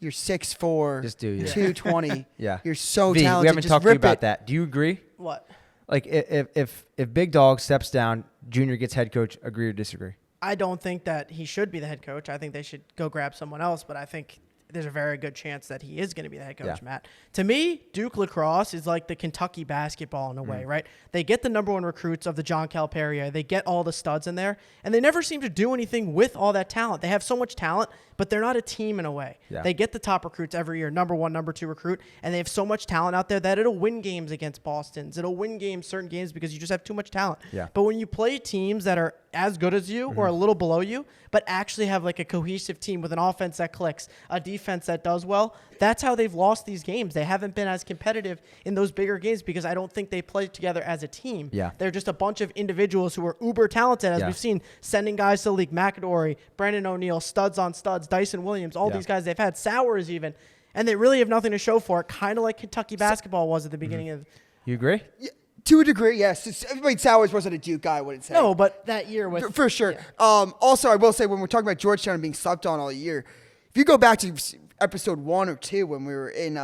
you're 6'4", Just do, 220. Yeah. You're so V, talented. we haven't Just talked to you rip about it. that. Do you agree? What? Like if Big Dog steps down, Junior gets head coach, agree or disagree? I don't think that he should be the head coach. I think they should go grab someone else, but I think there's a very good chance that he is going to be the head coach, Matt. To me, Duke lacrosse is like the Kentucky basketball in a way, right? They get the #1 recruits of the John Calipari. They get all the studs in there, and they never seem to do anything with all that talent. They have so much talent, but they're not a team in a way. Yeah. They get the top recruits every year, #1, #2 recruit, and they have so much talent out there that it'll win games against Boston's. It'll win certain games because you just have too much talent. Yeah. But when you play teams that are as good as you or a little below you, but actually have like a cohesive team with an offense that clicks, a defense that does well, that's how they've lost these games. They haven't been as competitive in those bigger games because I don't think they play together as a team. Yeah. They're just a bunch of individuals who are uber talented, as we've seen, sending guys to the league. McAdory, Brandon O'Neill, studs on studs, Dyson Williams, all these guys they've had, Sowers even, and they really have nothing to show for it, kind of like Kentucky basketball was at the beginning of. You agree? Yeah, to a degree, yes. Sowers wasn't a Duke guy, I wouldn't say. No, but that year was For sure. Also, I will say, when we're talking about Georgetown and being slept on all year, if you go back to episode 1 or 2 when we were in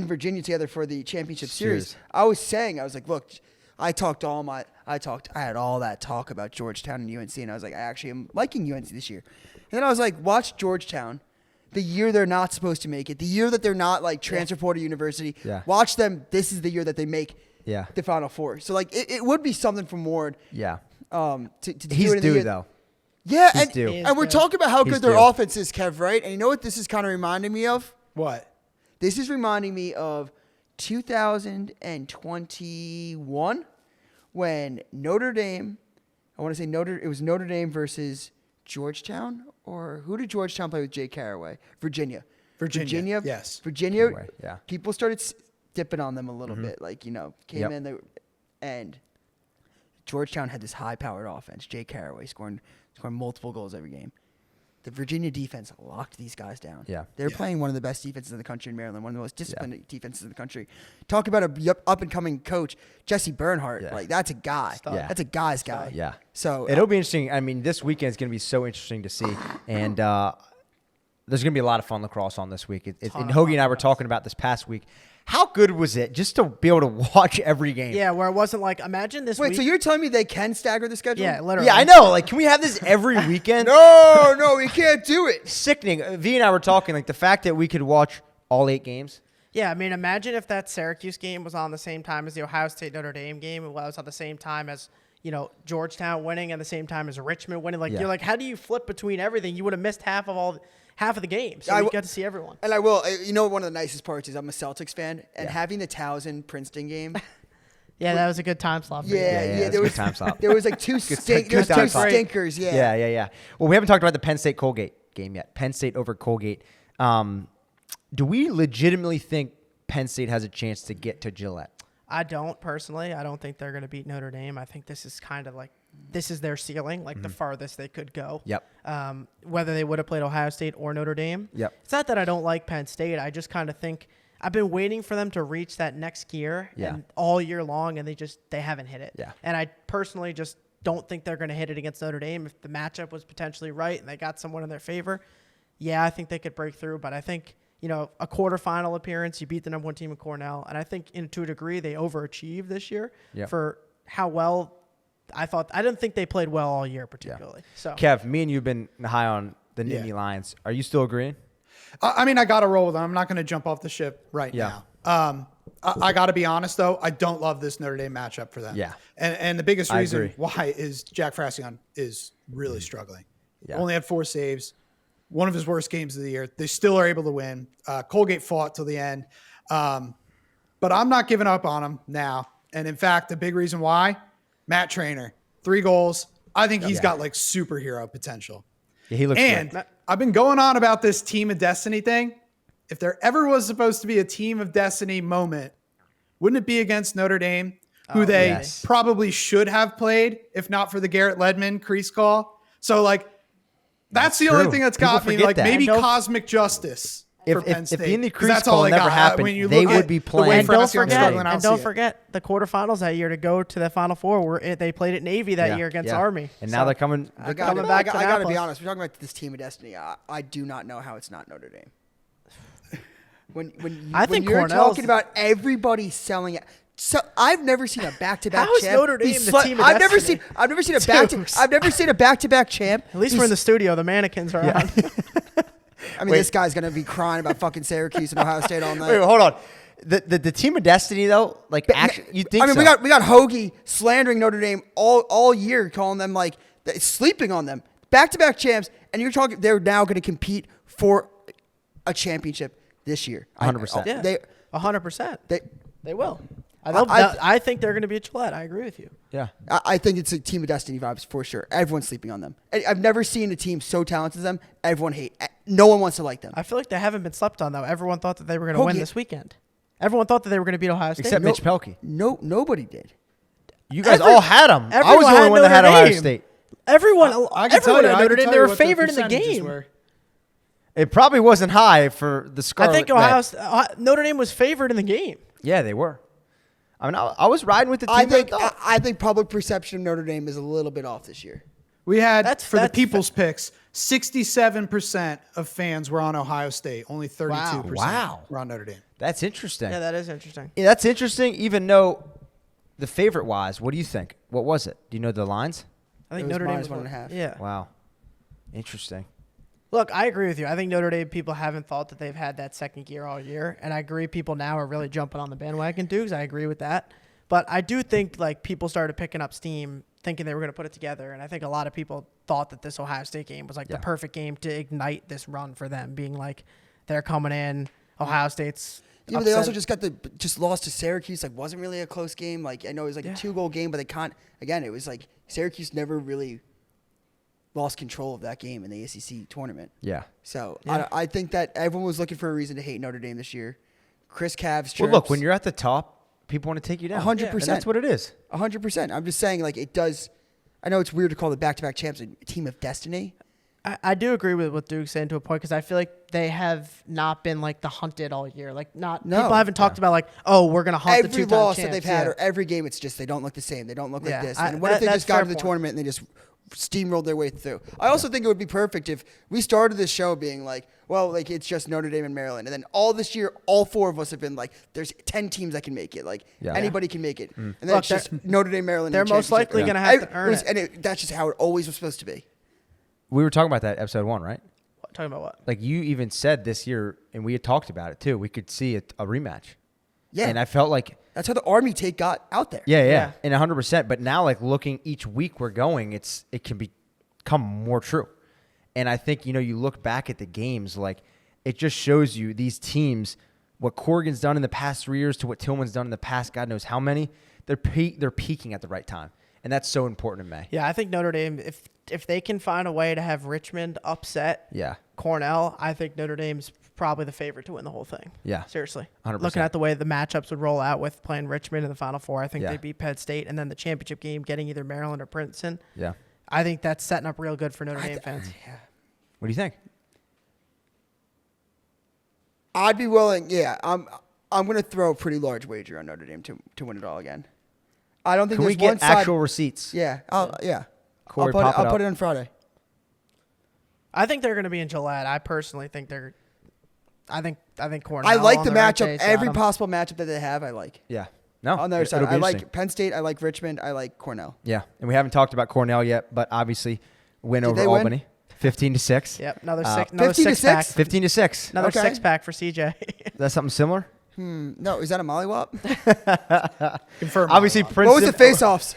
Virginia together for the championship series, I was like, look, I had all that talk about Georgetown and UNC, and I was like, I actually am liking UNC this year. And then I was like, watch Georgetown, the year they're not supposed to make it, the year that they're not like transfer portal university. Yeah. Watch them. This is the year that they make Yeah. the Final Four. So like it would be something from Ward. Yeah. To He's do it in the due, year. though. Yeah, He's and, due. and we're talking about how He's good their due. offense is, Kev, right? And you know what this is kind of reminding me of? What? This is reminding me of 2021 when Notre Dame, it was Notre Dame versus Georgetown, or who did Georgetown play with Jay Carraway? Virginia. Yes. Virginia. Carraway, yeah. People started dipping on them a little bit, came Yep. in, and Georgetown had this high-powered offense. Jay Carraway scoring multiple goals every game. The Virginia defense locked these guys down. Yeah. They're playing one of the best defenses in the country in Maryland, one of the most disciplined defenses in the country. Talk about a up-and-coming coach, Jesse Bernhardt. Yeah. Like, that's a guy. Yeah. That's a guy's guy. Yeah. So It'll be interesting. I mean, this weekend is going to be so interesting to see. And there's going to be a lot of fun lacrosse on this week. And Ton of Hoagie fun and I were lacrosse. talking about this past week. How good was it just to be able to watch every game? Yeah, where it wasn't like, imagine this Wait, week. so you're telling me they can stagger the schedule? Yeah, literally. Yeah, I know. Like, can we have this every weekend? No, we can't do it. Sickening. V and I were talking, like, the fact that we could watch all 8 games. Yeah, I mean, imagine if that Syracuse game was on the same time as the Ohio State Notre Dame game. It was on the same time as, Georgetown winning and the same time as Richmond winning. Like, Yeah. you're like, how do you flip between everything? You would have missed half of the games. So you got to see everyone. And I will. One of the nicest parts is I'm a Celtics fan, and having the Towson Princeton game. Yeah, that was a good time slot for you. Yeah, it's a there good was time slot. There was like two good time slot. stinkers. Yeah. Yeah. Well, we haven't talked about the Penn State Colgate game yet. Penn State over Colgate. Do we legitimately think Penn State has a chance to get to Gillette? I don't personally. I don't think they're going to beat Notre Dame. I think this is kind of like this is their ceiling, like the farthest they could go. Yep. Whether they would have played Ohio State or Notre Dame. Yep. It's not that I don't like Penn State. I just kind of think I've been waiting for them to reach that next gear and all year long, and they haven't hit it. Yeah. And I personally just don't think they're going to hit it against Notre Dame. If the matchup was potentially right and they got someone in their favor, I think they could break through. But I think a quarterfinal appearance, you beat the #1 team in Cornell, and I think to a degree they overachieved this year for how well I thought. I didn't think they played well all year particularly. So Kev, me and you've been high on the Nittany Lions. Are you still agreeing? I mean, I got to roll with them. I'm not going to jump off the ship right now. I got to be honest, though. I don't love this Notre Dame matchup for them. Yeah. And the biggest I reason agree. why is Jack Frassion is really struggling. Yeah. Only had 4 saves. One of his worst games of the year. They still are able to win. Colgate fought till the end. But I'm not giving up on him now. And in fact, the big reason why, Matt Trainer, 3 goals. I think he's got like superhero potential. Yeah, he looks And great. I've been going on about this team of destiny thing. If there ever was supposed to be a team of destiny moment, wouldn't it be against Notre Dame, who they probably should have played if not for the Garrett Ledman crease call? So like, that's the only true. thing that's People got me. forget Like that. maybe And don't- cosmic justice for Penn If State. the Indy 'Cause crease that's all call I never got. happened, When you they look would at be the way playing. And don't Frassion's forget, struggling, I don't see it. the quarterfinals that year to go to the Final Four where they played at Navy that year against Army. And now they're coming. I coming gotta, back to I got to be Annapolis. honest. We're talking about this team of destiny. I do not know how it's not Notre Dame. I think you're Cornell's- talking about everybody selling it. So I've never seen a back-to-back How is champ. Notre Dame be the team of I've never destiny? seen. I've never seen a back. Doogs. I've never seen a back-to-back champ. At least we're in the studio. The mannequins are on. I mean, this guy's gonna be crying about fucking Syracuse and Ohio State all night. Wait, hold on. The team of destiny though, like actually, you think? I mean, so? we got Hoagie slandering Notre Dame all year, calling them like sleeping on them. Back-to-back champs, and you're talking they're now going to compete for a championship this year. 100%. Yeah, They 100%. they They will. I- I think they're going to be a Gillette. I agree with you. Yeah. I think it's a team of destiny vibes for sure. Everyone's sleeping on them. I've never seen a team so talented as them. Everyone hate. No one wants to like them. I feel like they haven't been slept on though. Everyone thought that they were going to win Hoagie- this weekend. Everyone thought that they were going to beat Ohio State. Except Mitch Pehlke. No, nobody did. You guys all had them. I everyone was the only had one that had Notre Ohio Dame. State. Everyone I can tell you, at I Notre can Dame, tell they you were what the favored in the percentages game. were. It probably wasn't high for the Scarlet. I think Red. Notre Dame was favored in the game. Yeah, they were. I mean, I was riding with the team. I think public perception of Notre Dame is a little bit off this year. We had, for the that's people's picks, 67% of fans were on Ohio State. Only 32% Wow. were on Notre Dame. That's interesting. Yeah, that is interesting. Yeah, that's interesting. Even though the favorite wise, what do you think? What was it? Do you know the lines? I think It was Notre Dame minus was 1.5. Yeah. Wow, interesting. Look, I agree with you. I think Notre Dame people haven't thought that they've had that second gear all year, and I agree people now are really jumping on the bandwagon, Doogs. I agree with that. But I do think like people started picking up steam thinking they were going to put it together, and I think a lot of people thought that this Ohio State game was like the perfect game to ignite this run for them, being like they're coming in, Ohio State's Yeah, but they also upset. just lost to Syracuse. Like, wasn't really a close game. Like, I know it was like a 2-goal game, but they can't. Again, it was like Syracuse never really lost control of that game in the ACC tournament. Yeah. So Yeah. I think that everyone was looking for a reason to hate Notre Dame this year. Chris Cavs. Well, look, when you're at the top, people want to take you down. 100%. And that's what it is. 100%. I'm just saying, like, it does. I know it's weird to call the back-to-back champs a team of destiny. I do agree with what Duke's saying to a point because I feel like they have not been like the hunted all year. Like No. people haven't talked about like, oh, we're gonna hunt the Every two-time loss champs. that they've had Yeah. or every game, it's just they don't look the same. They don't look Yeah, like this. I- And what if they that's just got fair to the point. tournament and they just steamrolled their way through. I also think it would be perfect if we started this show being like, well, like it's just Notre Dame and Maryland, and then all this year, all 4 of us have been like, there's 10 teams that can make it. Like anybody can make it, and then Look, it's just Notre Dame, Maryland. they're in the most likely championship. gonna have to earn it. And that's just how it always was supposed to be. We were talking about that episode 1, right? Talking about what? Like you even said this year, and we had talked about it too. We could see a rematch. Yeah, And I felt like that's how the Army take got out there. yeah, and 100%. But now, like looking each week we're going, it can become more true. And I think you look back at the games, like it just shows you these teams, what Corrigan's done in the past 3 years to what Tillman's done in the past, God knows how many. They're peaking at the right time, and that's so important in May. Yeah, I think Notre Dame, if they can find a way to have Richmond upset Cornell, I think Notre Dame's probably the favorite to win the whole thing. Yeah. Seriously. 100%. Looking at the way the matchups would roll out with playing Richmond in the Final Four, I think Yeah. they beat Penn State, and then the championship game getting either Maryland or Princeton. Yeah. I think that's setting up real good for Notre Dame fans. What do you think? I'd be willing. Yeah, I'm going to throw a pretty large wager on Notre Dame to win it all again. I don't think Can we there's one get side. actual receipts? Yeah, yeah. Corey, I'll put it on Friday. I think they're going to be in Gillette. I personally think they're. I think Cornell. I like on the right matchup. days Every got 'em. possible matchup that they have, I like. Yeah. No. On the other side, it'll be I interesting. like Penn State. I like Richmond. I like Cornell. Yeah, and we haven't taled about Cornell yet, but obviously win Did over they win? Albany, 15-6. Yep, another 15 to 6 pack. 6? 15-6. Another Okay. 6-pack for CJ. That's something similar. No, is that a mollywop? Confirm. Obviously, Mollywop. Princeton. What was the face-offs?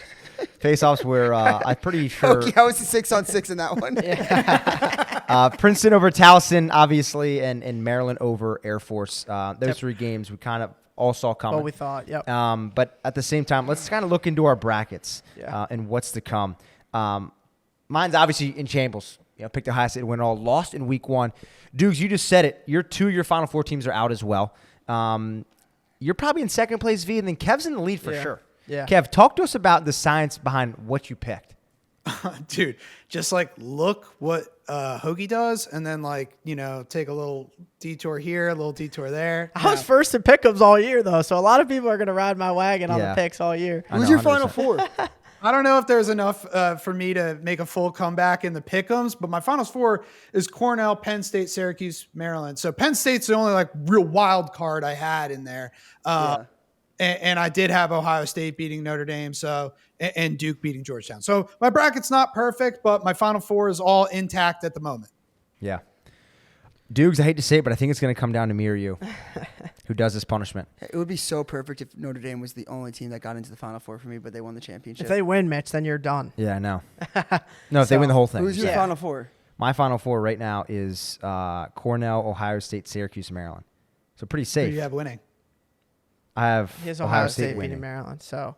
Face-offs were I'm pretty sure Okay, how was the 6-on-6 in that one? Princeton over Towson, obviously, and Maryland over Air Force. Those 3 games we kind of all saw coming. What we thought. Yep. But at the same time, let's kind of look into our brackets and what's to come. Mine's obviously in shambles. Picked Ohio State to win it all. Lost in week 1. Dukes, you just said it. Your 2 of your Final Four teams are out as well. You're probably in second place, V, and then Kev's in the lead for sure. Yeah. Kev, talk to us about the science behind what you picked. Dude, just like look what Hoagie does, and then take a little detour here, a little detour there. I was first in pick'ems all year though, so a lot of people are going to ride my wagon on Yeah. the picks all year. I Who's know, your 100%. Final Four? I don't know if there's enough for me to make a full comeback in the pick'ems, but my Finals 4 is Cornell, Penn State, Syracuse, Maryland. So Penn State's the only real wild card I had in there. And I did have Ohio State beating Notre Dame, and Duke beating Georgetown. So my bracket's not perfect, but my Final Four is all intact at the moment. Yeah. Dukes, I hate to say it, but I think it's going to come down to me or you. Who does this punishment? It would be so perfect if Notre Dame was the only team that got into the Final Four for me, but they won the championship. If they win, Mitch, then you're done. Yeah, I know. No, if they win the whole thing. Who's your Yeah. Final Four? My Final Four right now is Cornell, Ohio State, Syracuse, Maryland. So pretty Who safe. do you have winning? I have Here's Ohio State beating winning. Maryland. So,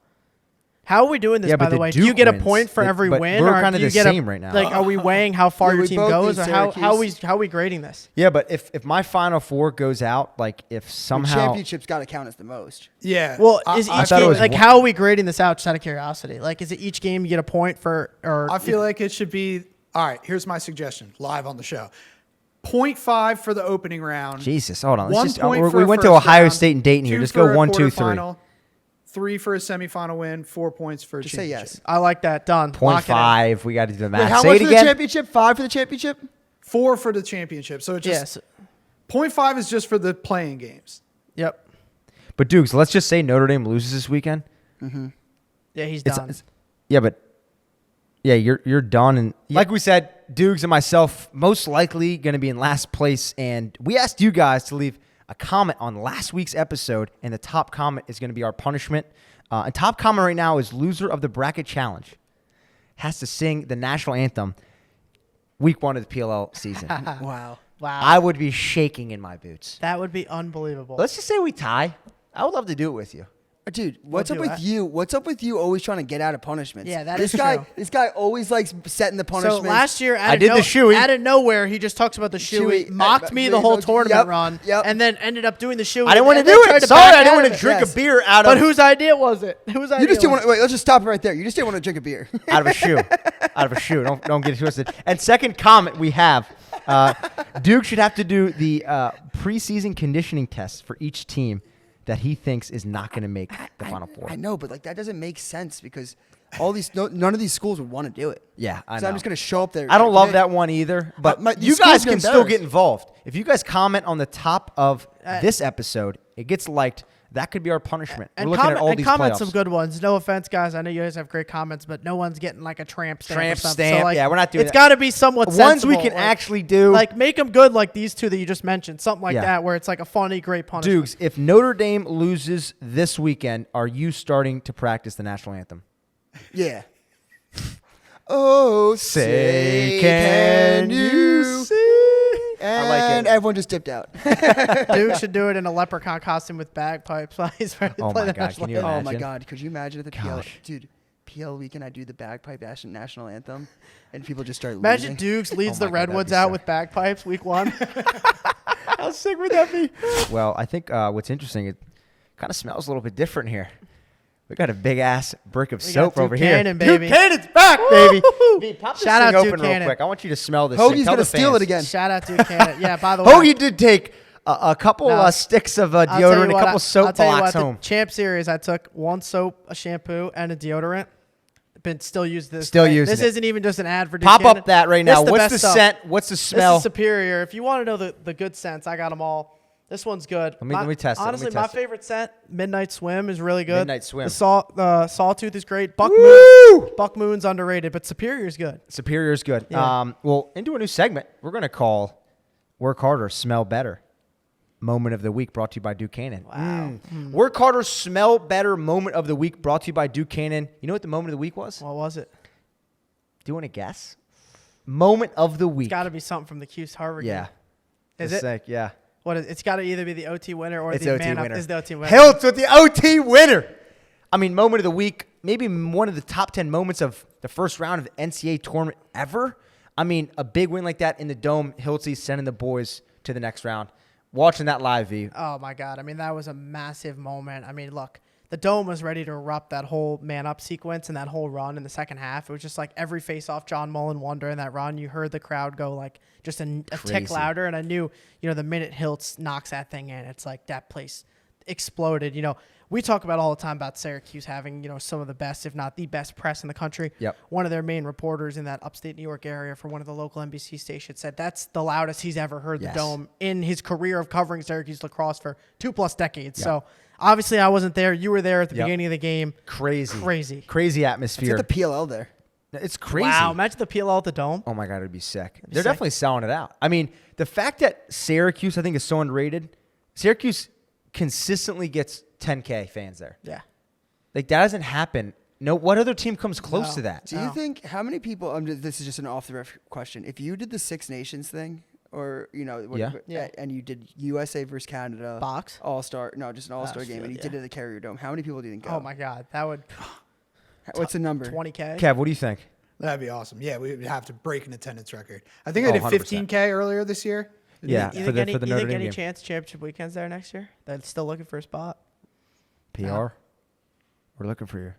how are we doing this? Yeah, by but the the way, do you Duke get a wins. point for every But win, we're or kinda do you the get same right now. Like, are we weighing how far Yeah, your we team both goes, beat or how Syracuse. are we grading this? Yeah, but if my Final Four goes out, like if The somehow championship's got to count as the most. Yeah. Well, I- is I each thought it game was like one- how are we grading this out? Just out of curiosity, like is it each game you get a point for? Or I feel like it should be all right. Here's my suggestion live on the show: 0.5 for the opening round. Jesus, hold on. 1 Let's just, point we for a went to first Ohio round, State and Dayton here. 2 Just for go a 1, 2, 3. quarterfinal, 3 for a semifinal win, 4 points for a Just say championship. yes. I like that. Done. Point Lock it in. 5. We got to do the math. Wait, how Say much it for the again. championship? 5 for the championship? 4 for the championship. So it's just Yes. 0.5 is just for the playing games. Yep. But Dukes, let's just say Notre Dame loses this weekend. Yeah, he's It's- done. it's- yeah, but yeah, you're done. And like we said, Dukes and myself most likely going to be in last place. And we asked you guys to leave a comment on last week's episode, and the top comment is going to be our punishment. And top comment right now is loser of the bracket challenge has to sing the national anthem week 1 of the PLL season. Wow. Wow. I would be shaking in my boots. That would be unbelievable. Let's just say we tie. I would love to do it with you. Dude, what's up do with that. you? What's up with you always trying to get out of punishments? Yeah, that this is guy, true. This guy always likes setting the So punishments. last year, I did the shoey. out of nowhere, he just talks about the shoey, Shoey, mocked me the whole tournament yep, run, yep. and then ended up doing the shoey. I didn't want to and then do tried it. to Sorry, back I didn't out want of to it. drink Yes. a beer out But of whose idea was it? Whose idea? you just didn't was want to wait. Let's just stop it right there. You just didn't want to drink a beer. out of a shoe. Out of a shoe. Don't get it twisted. And second comment we have, Duke should have to do the preseason conditioning test for each team that he thinks is not going to make the Final Four. I know, but like that doesn't make sense because none of these schools would want to do it. Yeah, I So know. I'm just going to show up there. I don't love today. that one either, but these you schools guys get can still get embarrassed. involved. If you guys comment on the top of this episode, it gets liked. That could be our punishment. We're And looking at all these comment playoffs. some good ones. No offense, guys. I know you guys have great comments, but no one's getting like a tramp stamp. Tramp or something. stamp. So, like, Yeah, we're not doing It's that. got to be somewhat Ones sensible. we can like- actually do. Like, make them good like these two that you just mentioned. Something like Yeah. that where it's like a funny, great punishment. Dukes, if Notre Dame loses this weekend, are you starting to practice the national anthem? Yeah. Oh, say can you see? And I like it. everyone just dipped out. Duke should do it in a leprechaun costume with bagpipes while he's ready to Oh play my the God, national can you anthem. Oh my Imagine. God! Could you imagine at the PL, Gosh. dude? PL weekend, I do the bagpipe national anthem, and people just start Imagine losing. Dukes leads Oh my the God, that'd Redwoods be out sick. with bagpipes week 1. How sick would that be? Well, I think what's interesting, it kind of smells a little bit different here. We got a big ass brick of We got soap Duke over Cannon, here. baby. Duke Cannon's back, baby. V, pop this Shout thing out open Duke real Cannon. quick. I want you to smell this. Hoagie's thing. Tell gonna the steal fans. it again. Shout out Duke Cannon. Yeah, by the way. Hoagie did take a couple No. sticks of I'll tell you deodorant, a what, couple I'll soap tell you blocks what, home. The Champ Series, I took 1 soap, a shampoo, and a deodorant. Been still using this. Still day. using This it. isn't even just an ad for Duke Pop Cannon. up that right This now. the What's best the stuff. scent? What's the This smell? is superior. If you want to know the good scents, I got them all. This one's good. Let me test it. Let me Honestly, test my it. favorite scent, Midnight Swim, is really good. Midnight Swim. The Sawtooth is great. Woo! Buck Moon's underrated, but Superior is good. Superior is good. Yeah. Well, into a new segment, we're going to call Work Harder, Smell Better. Moment of the Week brought to you by Duke Cannon. Wow. Work Harder, Smell Better Moment of the Week brought to you by Duke Cannon. You know what the moment of the week was? What was it? Do you want to guess? Moment of the week. It's got to be something from the 𝐓𝐄 Harvard Yeah. game. Is It's it? sick, yeah. What is? It's got to either be the OT winner or It's the OT man winner. up. Is the OT winner? Hiltz with the OT winner. I mean, moment of the week, maybe one of the top 10 moments of the first round of the NCAA tournament ever. I mean, a big win like that in the Dome, Hiltz sending the boys to the next round. Watching that live, V. Oh my God! I mean, that was a massive moment. I mean, look, the Dome was ready to erupt that whole man-up sequence and that whole run in the second half. It was just like every face-off John Mullen won during that run. You heard the crowd go like just a tick Crazy. louder, and I knew, the minute Hiltz knocks that thing in, it's like that place exploded. We talk about all the time about Syracuse having, some of the best, if not the best press in the country. Yep. One of their main reporters in that upstate New York area for one of the local NBC stations said that's the loudest he's ever heard Yes. the Dome in his career of covering Syracuse lacrosse for 2+ decades. So obviously I wasn't there. You were there at the Yep. beginning of the game. Crazy. Crazy. Crazy Let's atmosphere. get the PLL there. It's crazy. Wow, imagine the PLL at the Dome. Oh my God, it'd be sick. They're sick. definitely selling it out. I mean, the fact that Syracuse, I think, is so underrated. Syracuse consistently gets 10K fans there. Yeah. Like, that doesn't happen. No, what other team comes close No. to that? Do you think how many people? This is just an off-the-ref question. If you did the Six Nations thing, or Yeah. and you did USA versus Canada Box? All-Star, no, just an All-Star game, Field, and you did yeah. it at the Carrier Dome, how many people do you think go? Oh my God, that would What's the number? 20K. Kev, what do you think? That'd be awesome. Yeah, we would have to break an attendance record. I think Oh, I did 100%. 15K earlier this year. Yeah, You for think the Notre any Dame game. chance championship weekend's there next year? They're still looking for a spot. PR? We're looking for you.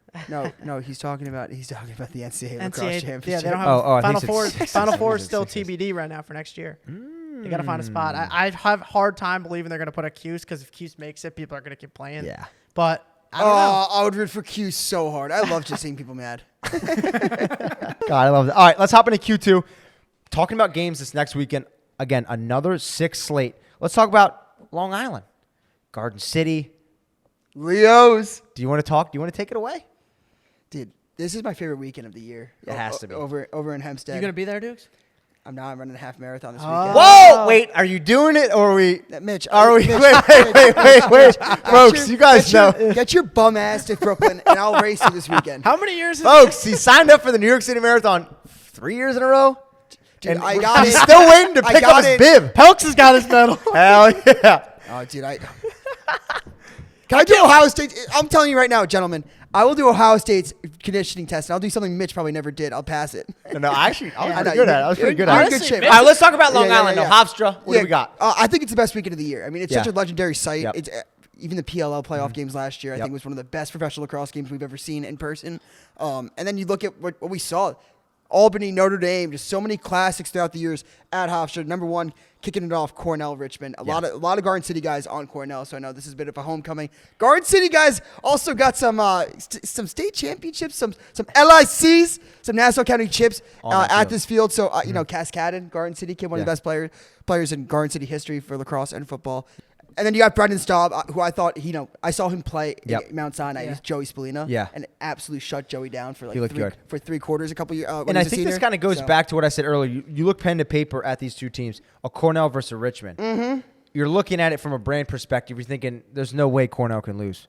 No, he's talking about the NCAA lacrosse NCAA, championship. yeah, they don't have Oh, I Final think Four. it's six. Final Four is Six, still six. TBD right now for next year. They got to find a spot. I have a hard time believing they're going to put a 𝐓𝐄 because if 𝐓𝐄 makes it, people are going to keep playing. Yeah. But I don't know. I would root for Q so hard. I love just seeing people mad. God, I love that. All right, let's hop into Q2. Talking about games this next weekend. Again, another 6 slate. Let's talk about Long Island. Garden City. Leos. Do you want to talk? Do you want to take it away? Dude, this is my favorite weekend of the year. It has to be. Over in Hempstead. You going to be there, Dukes? I'm not running a half marathon this Oh. weekend. Whoa! Wait, are you doing it or are we? Mitch, Are we? Mitch, Wait. Folks, you guys know. Get your bum ass to Brooklyn, and I'll race you this weekend. How many years? Folks, he signed up for the New York City Marathon 3 years in a row. Dude, and I got he's it. still waiting to I pick up got his it. bib. Pelks has got his medal. Hell yeah. Oh, dude, Can I do Ohio State? I'm telling you right now, gentlemen, I will do Ohio State's conditioning test, and I'll do something Mitch probably never did. I'll pass it. No, actually, I was I pretty know, good at it. I was pretty good you're at in it. good shape. All right, let's talk about Long Yeah, Island, yeah. though. Hofstra, what do we got? I think it's the best weekend of the year. I mean, it's such Yeah. a legendary site. Yep. It's even the PLL playoff games last year. I Yep. think was one of the best professional lacrosse games we've ever seen in person. And then you look at what we saw. Albany, Notre Dame, just so many classics throughout the years at Hofstra. Number one, kicking it off, Cornell, Richmond. A lot of Garden City guys on Cornell, so I know this is a bit of a homecoming. Garden City guys also got some state championships, some LICs, some National County chips at this field. So Cascadon, Garden City kid, one of the best players in Garden City history for lacrosse and football. And then you got Brendan Staub, who I thought, I saw him play at Mount Sinai. He's Joey Spallina. Yeah. And absolutely shut Joey down for for 3 quarters a couple years. And I think this kind of goes back to what I said earlier. You look pen to paper at these two teams, a Cornell versus a Richmond. Mm-hmm. You're looking at it from a brand perspective. You're thinking, there's no way Cornell can lose.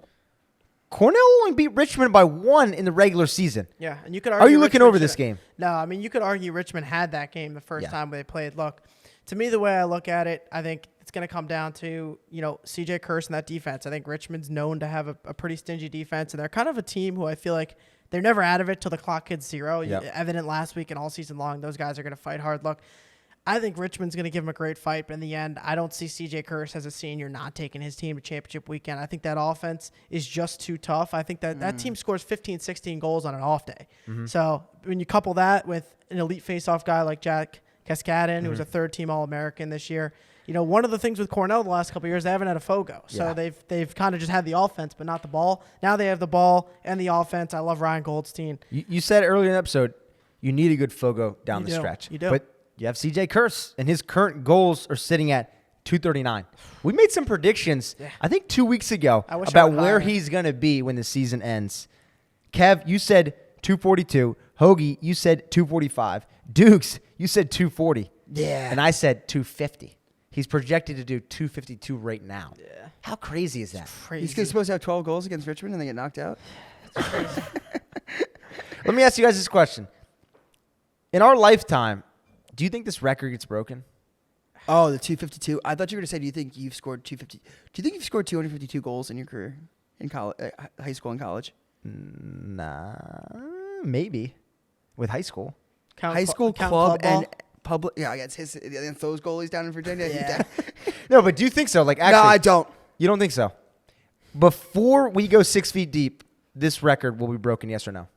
Cornell only beat Richmond by 1 in the regular season. Yeah, and you could argue. Are you looking over this game? No, I mean, you could argue Richmond had that game the first time they played. Look, to me, the way I look at it, I think it's going to come down to, CJ Kirst and that defense. I think Richmond's known to have a pretty stingy defense, and they're kind of a team who I feel like they're never out of it till the clock hits 0. Yep. Evident last week and all season long, those guys are going to fight hard. Look, I think Richmond's going to give them a great fight, but in the end, I don't see CJ Kirst as a senior not taking his team to championship weekend. I think that offense is just too tough. I think that team scores 15, 16 goals on an off day. Mm-hmm. So when you couple that with an elite faceoff guy like Jack Cascadon, who was a third-team All-American this year, one of the things with Cornell the last couple of years, they haven't had a Fogo. So they've kind of just had the offense, but not the ball. Now they have the ball and the offense. I love Ryan Goldstein. You said earlier in the episode, you need a good Fogo down the stretch. You do. But you have CJ Kirst, and his current goals are sitting at 239. We made some predictions, I think 2 weeks ago, about where he's going to be when the season ends. Kev, you said 242. Hoagie, you said 245. Dukes, you said 240. Yeah. And I said 250. He's projected to do 252 right now. Yeah. How crazy is that? He's supposed to have 12 goals against Richmond and they get knocked out? It's crazy. Let me ask you guys this question. In our lifetime, do you think this record gets broken? Oh, the 252. I thought you were going to say, do you think you've scored 250? Do you think you've scored 252 goals in your career in college, high school and college? Nah, maybe with high school. High school club and public. Yeah, against those goalies down in Virginia. Yeah. No, but do you think so? Actually, no, I don't. You don't think so? Before we go 6 feet deep, this record will be broken, yes or no?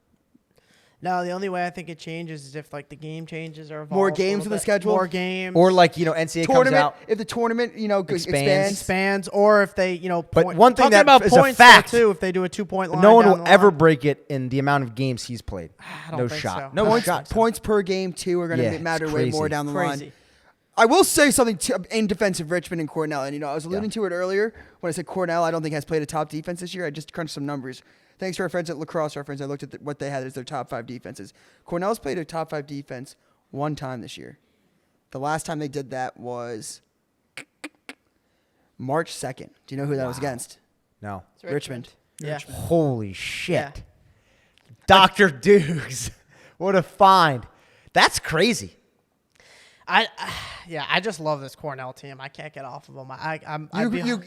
No, the only way I think it changes is if the game changes or more games in the schedule, more games, or NCAA comes out. If the tournament expands, or if they But one thing that about is a points fact too, if they do a 2-point line, no one will ever break it in the amount of games he's played. I don't think shot. so. No shot. Points per game too are going to matter way more down the crazy. line. I will say something in defense of Richmond and Cornell, and I was alluding to it earlier when I said Cornell. I don't think has played a top defense this year. I just crunched some numbers. Thanks to our friends at Lacrosse Reference, I looked at what they had as their top 5 defenses. Cornell's played a top 5 defense 1 time this year. The last time they did that was March 2nd. Do you know who that was against? No. Richmond. Yeah. Holy shit. Yeah. Dr. Dukes. What a find. That's crazy. I just love this Cornell team. I can't get off of them.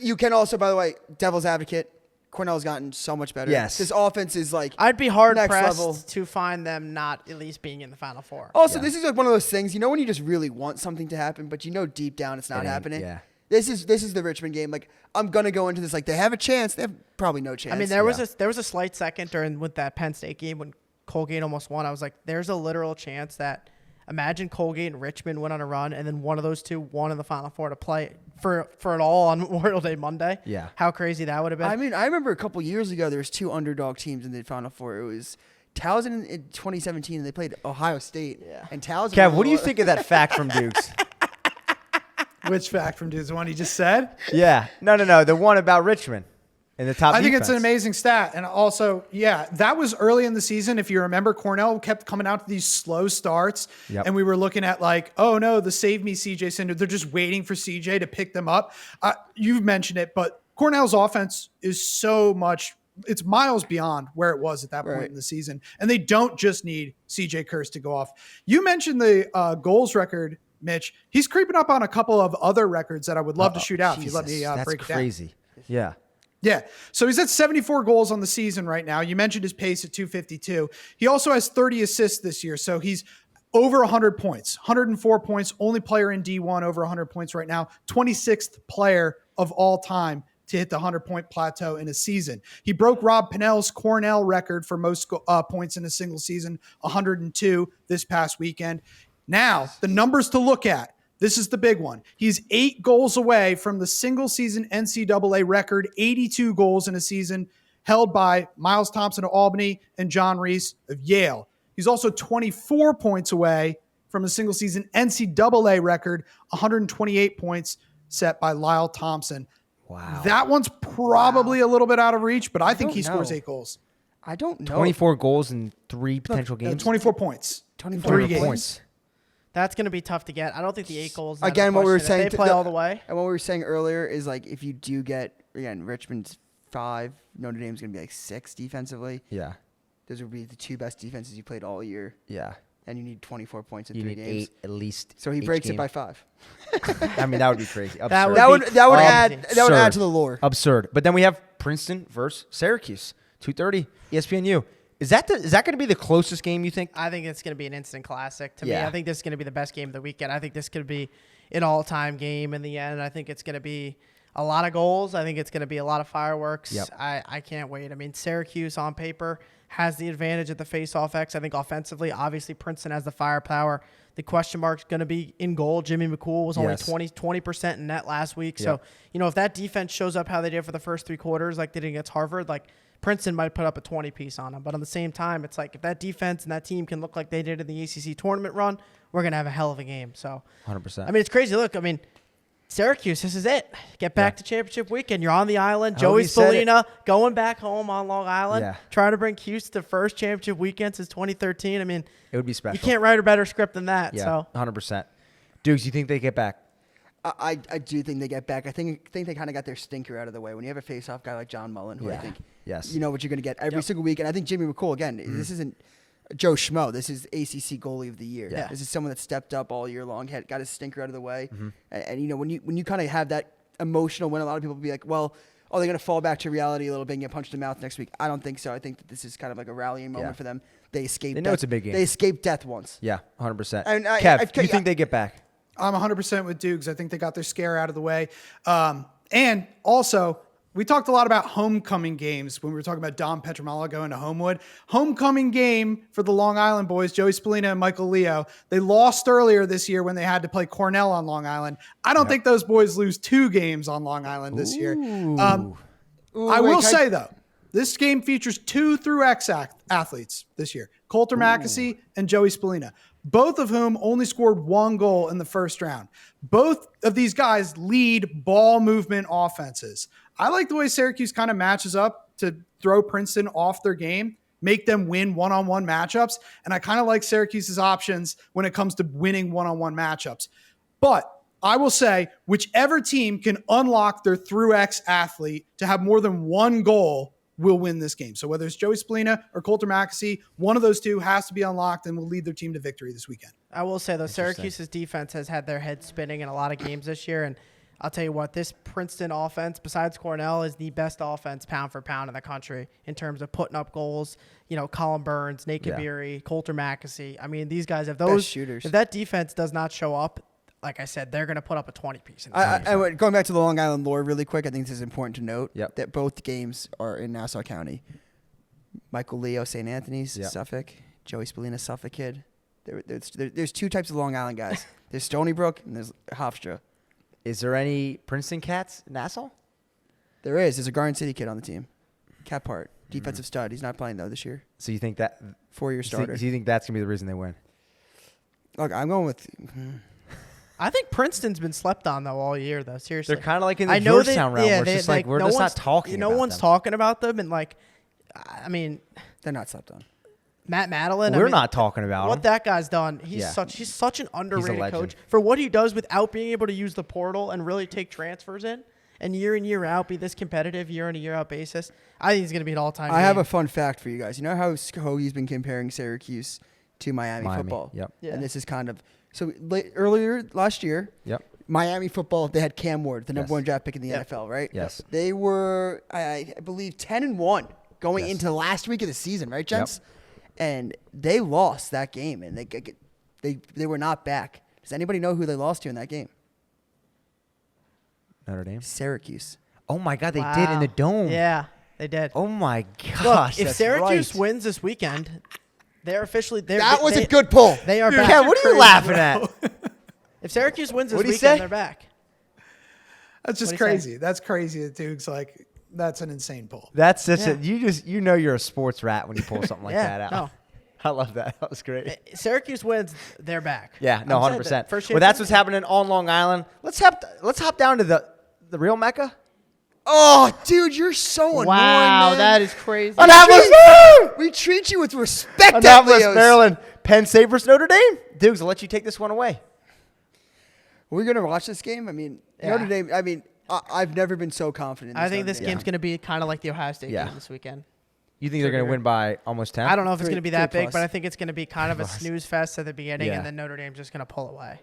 You can also, by the way, devil's advocate, Cornell's gotten so much better. Yes. This offense is I'd be hard next pressed level. to find them not at least being in the Final Four. Also, this is one of those things, when you just really want something to happen, but deep down it's not happening. Yeah. This is the Richmond game. I'm gonna go into this they have a chance. They have probably no chance. I mean, there was a slight second with that Penn State game when Colgate almost won. I was like, there's a literal chance that imagine Colgate and Richmond went on a run, and then one of those two won in the Final Four to play for it all on Memorial Day Monday. Yeah. How crazy that would have been. I mean, I remember a couple years ago there was 2 underdog teams in the Final Four. It was Towson in 2017, and they played Ohio State. Yeah. And Towson. Kev, what do you think of that fact from Dukes? Which fact from Dukes? The one he just said? Yeah. No. The one about Richmond in the top I think defense. it's an amazing stat. And also, that was early in the season. If you remember, Cornell kept coming out to these slow starts. Yep. And we were looking at oh no, the save me CJ syndrome. They're just waiting for CJ to pick them up. You've mentioned it, but Cornell's offense is it's miles beyond where it was at that point in the season. And they don't just need CJ Kirst to go off. You mentioned the goals record, Mitch. He's creeping up on a couple of other records that I would love to shoot out if you let me break it down. That's crazy. Yeah. Yeah. So he's at 74 goals on the season right now. You mentioned his pace at 252. He also has 30 assists this year. So he's over 100 points, 104 points, only player in D1 over 100 points right now, 26th player of all time to hit the 100-point plateau in a season. He broke Rob Pennell's Cornell record for most points in a single season, 102 this past weekend. Now, the numbers to look at. This is the big one. He's 8 goals away from the single-season NCAA record, 82 goals in a season, held by Miles Thompson of Albany and John Reese of Yale. He's also 24 points away from a single-season NCAA record, 128 points set by Lyle Thompson. Wow. That one's probably a little bit out of reach, but I think he scores 8 goals. I don't know. 24 goals in 3 potential games. 24 points. 24 games. points. That's going to be tough to get. I don't think the 8 goals. Again, what we were saying, if they play all the way. And what we were saying earlier is like if you do get again Richmond's 5, Notre Dame's going to be like 6 defensively. Yeah. Those would be the 2 best defenses you played all year. Yeah. And you need 24 points in You 3 need games. 8 at least. So he each breaks game. it by 5. I mean, that would be crazy. Absurd. That would That would add Absurd. to the lore. Absurd. But then we have Princeton versus Syracuse, 2:30 ESPNU. Is that going to be the closest game you think? I think it's going to be an instant classic. To Yeah. me, I think this is going to be the best game of the weekend. I think this could be an all-time game in the end. I think it's going to be a lot of goals. I think it's going to be a lot of fireworks. Yep. I can't wait. I mean, Syracuse on paper has the advantage at the face-off X. I think offensively, obviously, Princeton has the firepower. The question mark's going to be in goal. Jimmy McCool was only Yes. 20% in net last week. Yep. So, if that defense shows up how they did for the first 3 quarters, like they did against Harvard, like Princeton might put up a 20-piece on them. But on the same time, it's like if that defense and that team can look like they did in the ACC tournament run, we're going to have a hell of a game. So, 100%. I mean, it's crazy. Look, I mean, Syracuse, this is it. Get back to championship weekend. You're on the island. I hope Joey you said it. Spallina going back home on Long Island, Yeah. trying to bring Cuse to first championship weekend since 2013. I mean, it would be special. you can't write a better script than that. Yeah, So 100%. Dukes, you think they get back? I do think they get back. I think they kind of got their stinker out of the way. When you have a face-off guy like John Mullen, who I Yeah. think Yes. you know what you're going to get every single week. And I think Jimmy McCool, again, this isn't Joe Schmo. This is ACC goalie of the year. Yeah. This is someone that stepped up all year long, got his stinker out of the way. And when you kind of have that emotional win, a lot of people will be like, well, they're going to fall back to reality a little bit and get punched in the mouth next week. I don't think so. I think that this is kind of like a rallying moment for them. They escaped. They know it's a big game. They escaped death once. Yeah, 100%. And Kev, do you think they get back? I'm 100% with Dukes. I think they got their scare out of the way. And also, we talked a lot about homecoming games when we were talking about Dom Petramala going to Homewood. Homecoming game for the Long Island boys, Joey Spallina and Michael Leo. They lost earlier this year when they had to play Cornell on Long Island. I don't think those boys lose 2 games on Long Island this year. I will say, though, this game features 2 through X athletes this year, Coulter McAsee and Joey Spallina, both of whom only scored 1 goal in the first round. Both of these guys lead ball movement offenses. I like the way Syracuse kind of matches up to throw Princeton off their game, make them win one-on-one matchups, and I kind of like Syracuse's options when it comes to winning one-on-one matchups. But I will say, whichever team can unlock their through X athlete to have more than 1 goal will win this game. So whether it's Joey Spallina or Coulter McAsee, one of those 2 has to be unlocked and will lead their team to victory this weekend. I will say, though, Syracuse's defense has had their head spinning in a lot of games this year. And I'll tell you what, this Princeton offense, besides Cornell, is the best offense pound for pound in the country in terms of putting up goals. Colin Burns, Nate Kabiri, Coulter McAsee. I mean, these guys, if those shooters. If that defense does not show up, like I said, they're going to put up a 20-piece. Going back to the Long Island lore really quick, I think this is important to note Yep. that both games are in Nassau County. Michael Leo, St. Anthony's, Yep. Suffolk. Joey Spallina, Suffolk kid. There's 2 types of Long Island guys. There's Stony Brook and there's Hofstra. Is there any Princeton cats in Nassau? There is. There's a Garden City kid on the team. Cat Part, defensive stud. He's not playing, though, this year. So you think that 4-year starter. So you think that's going to be the reason they win? Look, I'm going with... I think Princeton's been slept on, though, all year, though. Seriously. They're kind of like in the I know Georgetown round where it's just like we're just not talking No about one's them. talking about them. And, like, I mean, They're not slept on. Matt Madeline. We're not talking about what him. that guy's done. He's Yeah. such an underrated legend. coach for what he does without being able to use the portal and really take transfers in and year out be this competitive year in a year out basis. I think he's going to be an all-time. I have a fun fact for you guys. You know how Hoagie's been comparing Syracuse to Miami football? Yep. Yeah. And this is kind of... So earlier last year, Yep. Miami football, they had Cam Ward, the number Yes. 1 draft pick in the NFL, right? Yes. They were, I believe, 10-1 going Yes. into last week of the season, right, gents? And they lost that game, and they were not back. Does anybody know who they lost to in that game? Notre Dame. Syracuse. Oh my God, they did in the dome. Yeah, they did. Oh my Look, gosh. if that's Syracuse right. wins this weekend, they're officially there. That was a good pull. They are back. Yeah, what are you laughing at? If Syracuse wins this What'd he weekend, say? they're back. That's just What'd he say? crazy. That's crazy that Duke's like, that's an insane pull. That's such Yeah. you know you're a sports rat when you pull something like Yeah, that out. no. I love that. That was great. Syracuse wins, they're back. Yeah, no, I'm saying 100%. that first Well, that's chance- what's happening on Long Island. Let's hop down to the real Mecca. Oh, dude, you're so annoying, Wow, man. that is crazy. We treat you with respect, at Annapolis, Leo's. Maryland. Penn State versus Notre Dame. Dukes, I'll let you take this one away. We're gonna watch this game. I mean, Yeah. Notre Dame. I mean, I've never been so confident. In I think Notre this Dame. game's going to be kind of like the Ohio State Yeah. game this weekend. You think they're going to win by almost 10? I don't know if it's Three- going to be that three big, plus. but I think it's going to be kind of a snooze fest at the beginning, Yeah. and then Notre Dame's just going to pull away.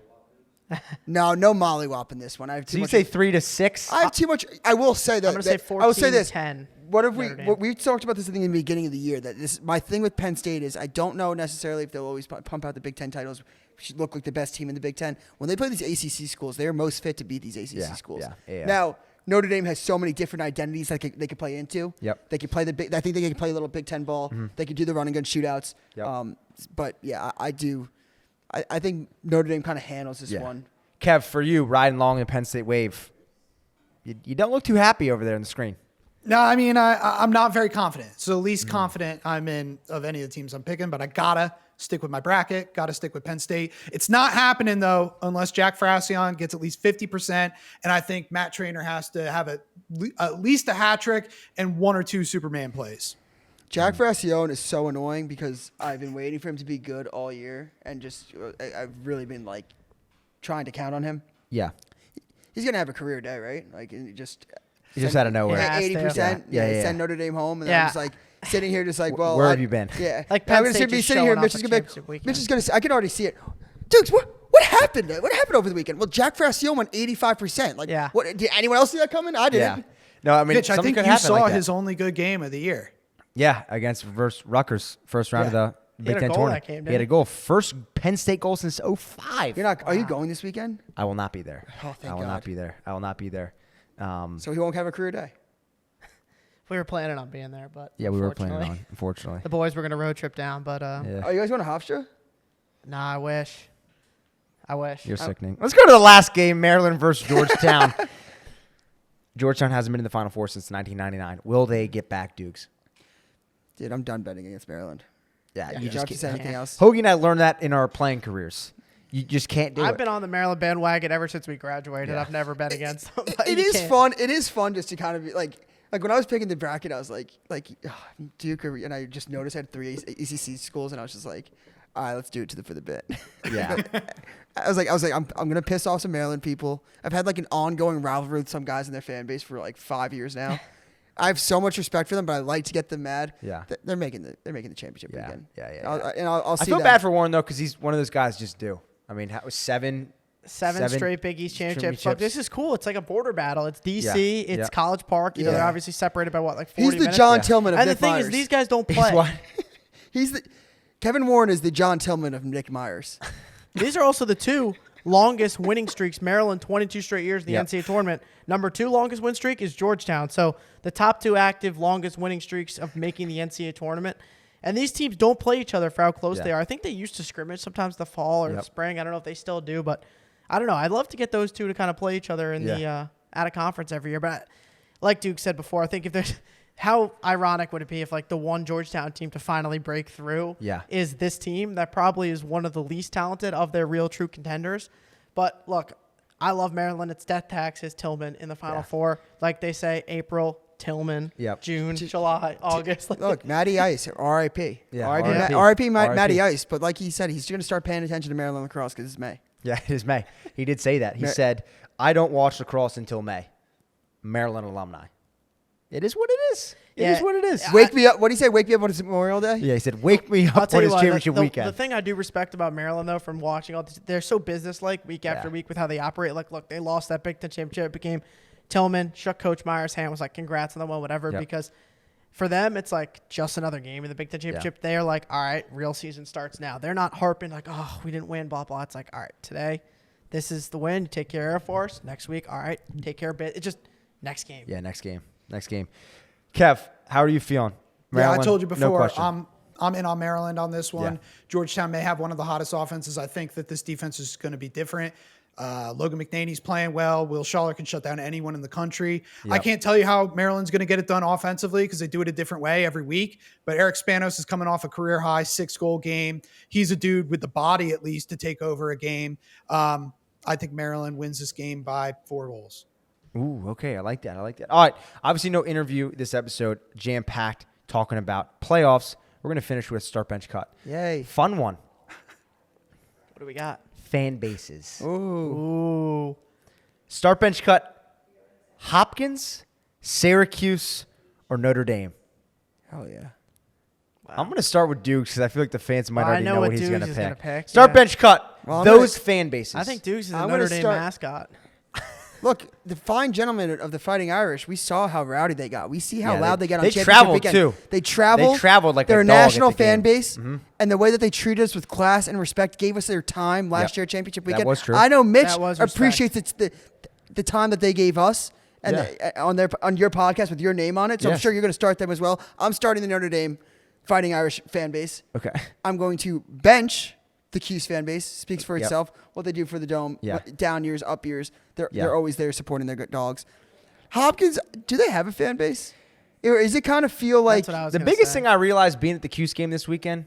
No mollywop in this one. I have too So you much. say 3-6? I have too much. I will say that. I'm going to say I will say this. 14-10. What have we? Notre Dame. What we talked about this I think in the beginning of the year. That this my thing with Penn State is I don't know necessarily if they'll always pump out the Big Ten titles. Should look like the best team in the Big Ten. When they play these ACC schools, they are most fit to beat these ACC schools. yeah. Now Notre Dame has so many different identities that they could play into. Yep. They could play the big. I think they could play a little Big Ten ball. They could do the run and gun shootouts. Yep. But yeah, I do. I think Notre Dame kind of handles this one. Kev, for you, riding along in Penn State wave, you don't look too happy over there on the screen. No, I mean, I'm not very confident. So the least confident I'm in of any of the teams I'm picking, but I gotta stick with my bracket, gotta stick with Penn State. It's not happening, though, unless Jack Frassion gets at least 50%, and I think Matt Traynor has to have at least a hat trick and one or two Superman plays. Jack Frassion is so annoying because I've been waiting for him to be good all year, and just I've really been like trying to count on him. Yeah. He's gonna have a career day, right? Like just He just out of nowhere. Yeah. 80%. Yeah. Send Notre Dame home, and then Yeah. I'm just like sitting here, just like, well, Where have you been? Yeah, Like I'm Penn gonna State be just sitting here. showing Mitch off is at gonna be. championship weekend. Mitch is gonna. I can already see it. Dukes, what happened? What happened over the weekend? Well, Jack Frassion went 85%. Like, Yeah. What? Did anyone else see that coming? I didn't. Yeah. No, I mean, Mitch, I something think could you happen saw like that. his only good game of the year. Yeah, against versus Rutgers, first round of the He Big had a Ten goal tournament. that game, He had a didn't goal. First Penn State goal since 05. You're not. Are you going this weekend? I will not be there. Oh, thank I will not God. be there. I will not be there. So he won't have a career day. We were planning on being there, but Yeah, we were planning unfortunately, on, unfortunately. The boys were going to road trip down, but Yeah. Oh, you guys going to Hofstra? nah, I wish. You're sickening. Let's go to the last game, Maryland versus Georgetown. Georgetown hasn't been in the Final Four since 1999. Will they get back, Dukes? Dude, I'm done betting against Maryland. Yeah, You just have to say anything else. Hoagie and I learned that in our playing careers. You just can't do I've it. been on the Maryland bandwagon ever since we graduated. Yeah. I've never bet against them. It is fun. It is fun just to kind of be like when I was picking the bracket, I was like Duke, and I just noticed I had 3 ACC schools, and I was just like, all right, let's do it for the bit. Yeah. I was like, I'm gonna piss off some Maryland people. I've had like an ongoing rivalry with some guys in their fan base for like 5 years now. I have so much respect for them, but I like to get them mad. Yeah. They're making the championship Yeah. weekend. Yeah. I'll see I feel them. bad for Warren, though, because he's one of those guys just do. I mean, seven Straight Big East championships. Look, this is cool. It's like a border battle. It's DC. Yeah. It's Yeah. College Park. You know, Yeah. they're obviously separated by what, like 40 He's the minutes? John Tillman of And Nick the thing Myers. is, these guys don't He's play. what? Kevin Warren is the John Tillman of Nick Myers. These are also the 2 longest winning streaks. Maryland, 22 straight years in the Yep. NCAA tournament. Number 2 longest win streak is Georgetown. So the top 2 active longest winning streaks of making the NCAA tournament. And these teams don't play each other for how close Yeah. they are. I think they used to scrimmage sometimes the fall or the Yep. spring. I don't know if they still do, but I don't know. I'd love to get those 2 to kind of play each other in the at a conference every year. But like Duke said before, I think if there's how ironic would it be if like the one Georgetown team to finally break through is this team that probably is one of the least talented of their real true contenders. But look, I love Maryland. It's death taxes, Tillman in the Final Four. Like they say, April, Tillman, June, July, August. Look, Matty Ice, R.I.P. Yeah, R.I.P. R.I.P. Matty Ice. But like he said, he's going to start paying attention to Maryland lacrosse because it's May. Yeah, it is May. He did say that. He said, I don't watch lacrosse until May. Maryland alumni. It is what it is. It is what it is. Wake me up. What do you say? Wake me up on his Memorial Day? Yeah, he said, wake me I'll up tell on you his what, championship the weekend. The thing I do respect about Maryland, though, from watching all this, they're so businesslike week after week with how they operate. Like, look, they lost that Big Ten championship. It became Tillman, shook Coach Meyer's hand, was like, congrats on the one, whatever, because for them, it's like just another game in the Big Ten championship. They're like, all right, real season starts now. They're not harping like, oh, we didn't win, blah, blah. It's like, all right, today, this is the win. You take care of Air Force. Next week, all right, take care of it. It just Next game. Yeah, next game. Kev, how are you feeling? Maryland, I told you no before, question. I'm in on Maryland on this one. Yeah. Georgetown may have one of the hottest offenses. I think that this defense is going to be different. Logan McNaney's playing well. Will Schaller can shut down anyone in the country. I can't tell you how Maryland's going to get it done offensively because they do it a different way every week. But Eric Spanos is coming off a career-high 6-goal game. He's a dude with the body, at least, to take over a game. I think Maryland wins this game by 4 goals. Ooh, okay. I like that. All right. Obviously, no interview this episode. Jam-packed, talking about playoffs. We're going to finish with start bench cut. Yay. Fun one. What do we got? Fan bases. Ooh. Start bench cut. Hopkins, Syracuse, or Notre Dame? Hell yeah. I'm going to start with Dukes because I feel like the fans might Well, I already know know what what he's going Dukes is to gonna pick. pick, Start yeah. bench cut. Well, I'm Those fan bases. I think Dukes is the I'm Notre gonna Dame start- mascot. Look, the fine gentlemen of the Fighting Irish, we saw how rowdy they got. We see how Yeah, loud they- they got on they championship traveled, weekend. too. They traveled. They traveled like they're a a dog at national the fan game. base, and the way that they treated us with class and respect gave us their time last Yep. year at championship That weekend. was true. I know Mitch That was respect. appreciates it's the time that they gave us and on your podcast with your name on it. So I'm Yes. sure you're going to start them as well. I'm starting the Notre Dame Fighting Irish fan base. Okay. I'm going to bench the Cuse fan base. Speaks for Yep. itself. What they do for the Dome, Yeah. down years, up years, Yeah. they're always there supporting their good dogs. Hopkins, do they have a fan base? Or is it kind of feel like That's what I was The gonna biggest say. thing I realized being at the Cuse game this weekend,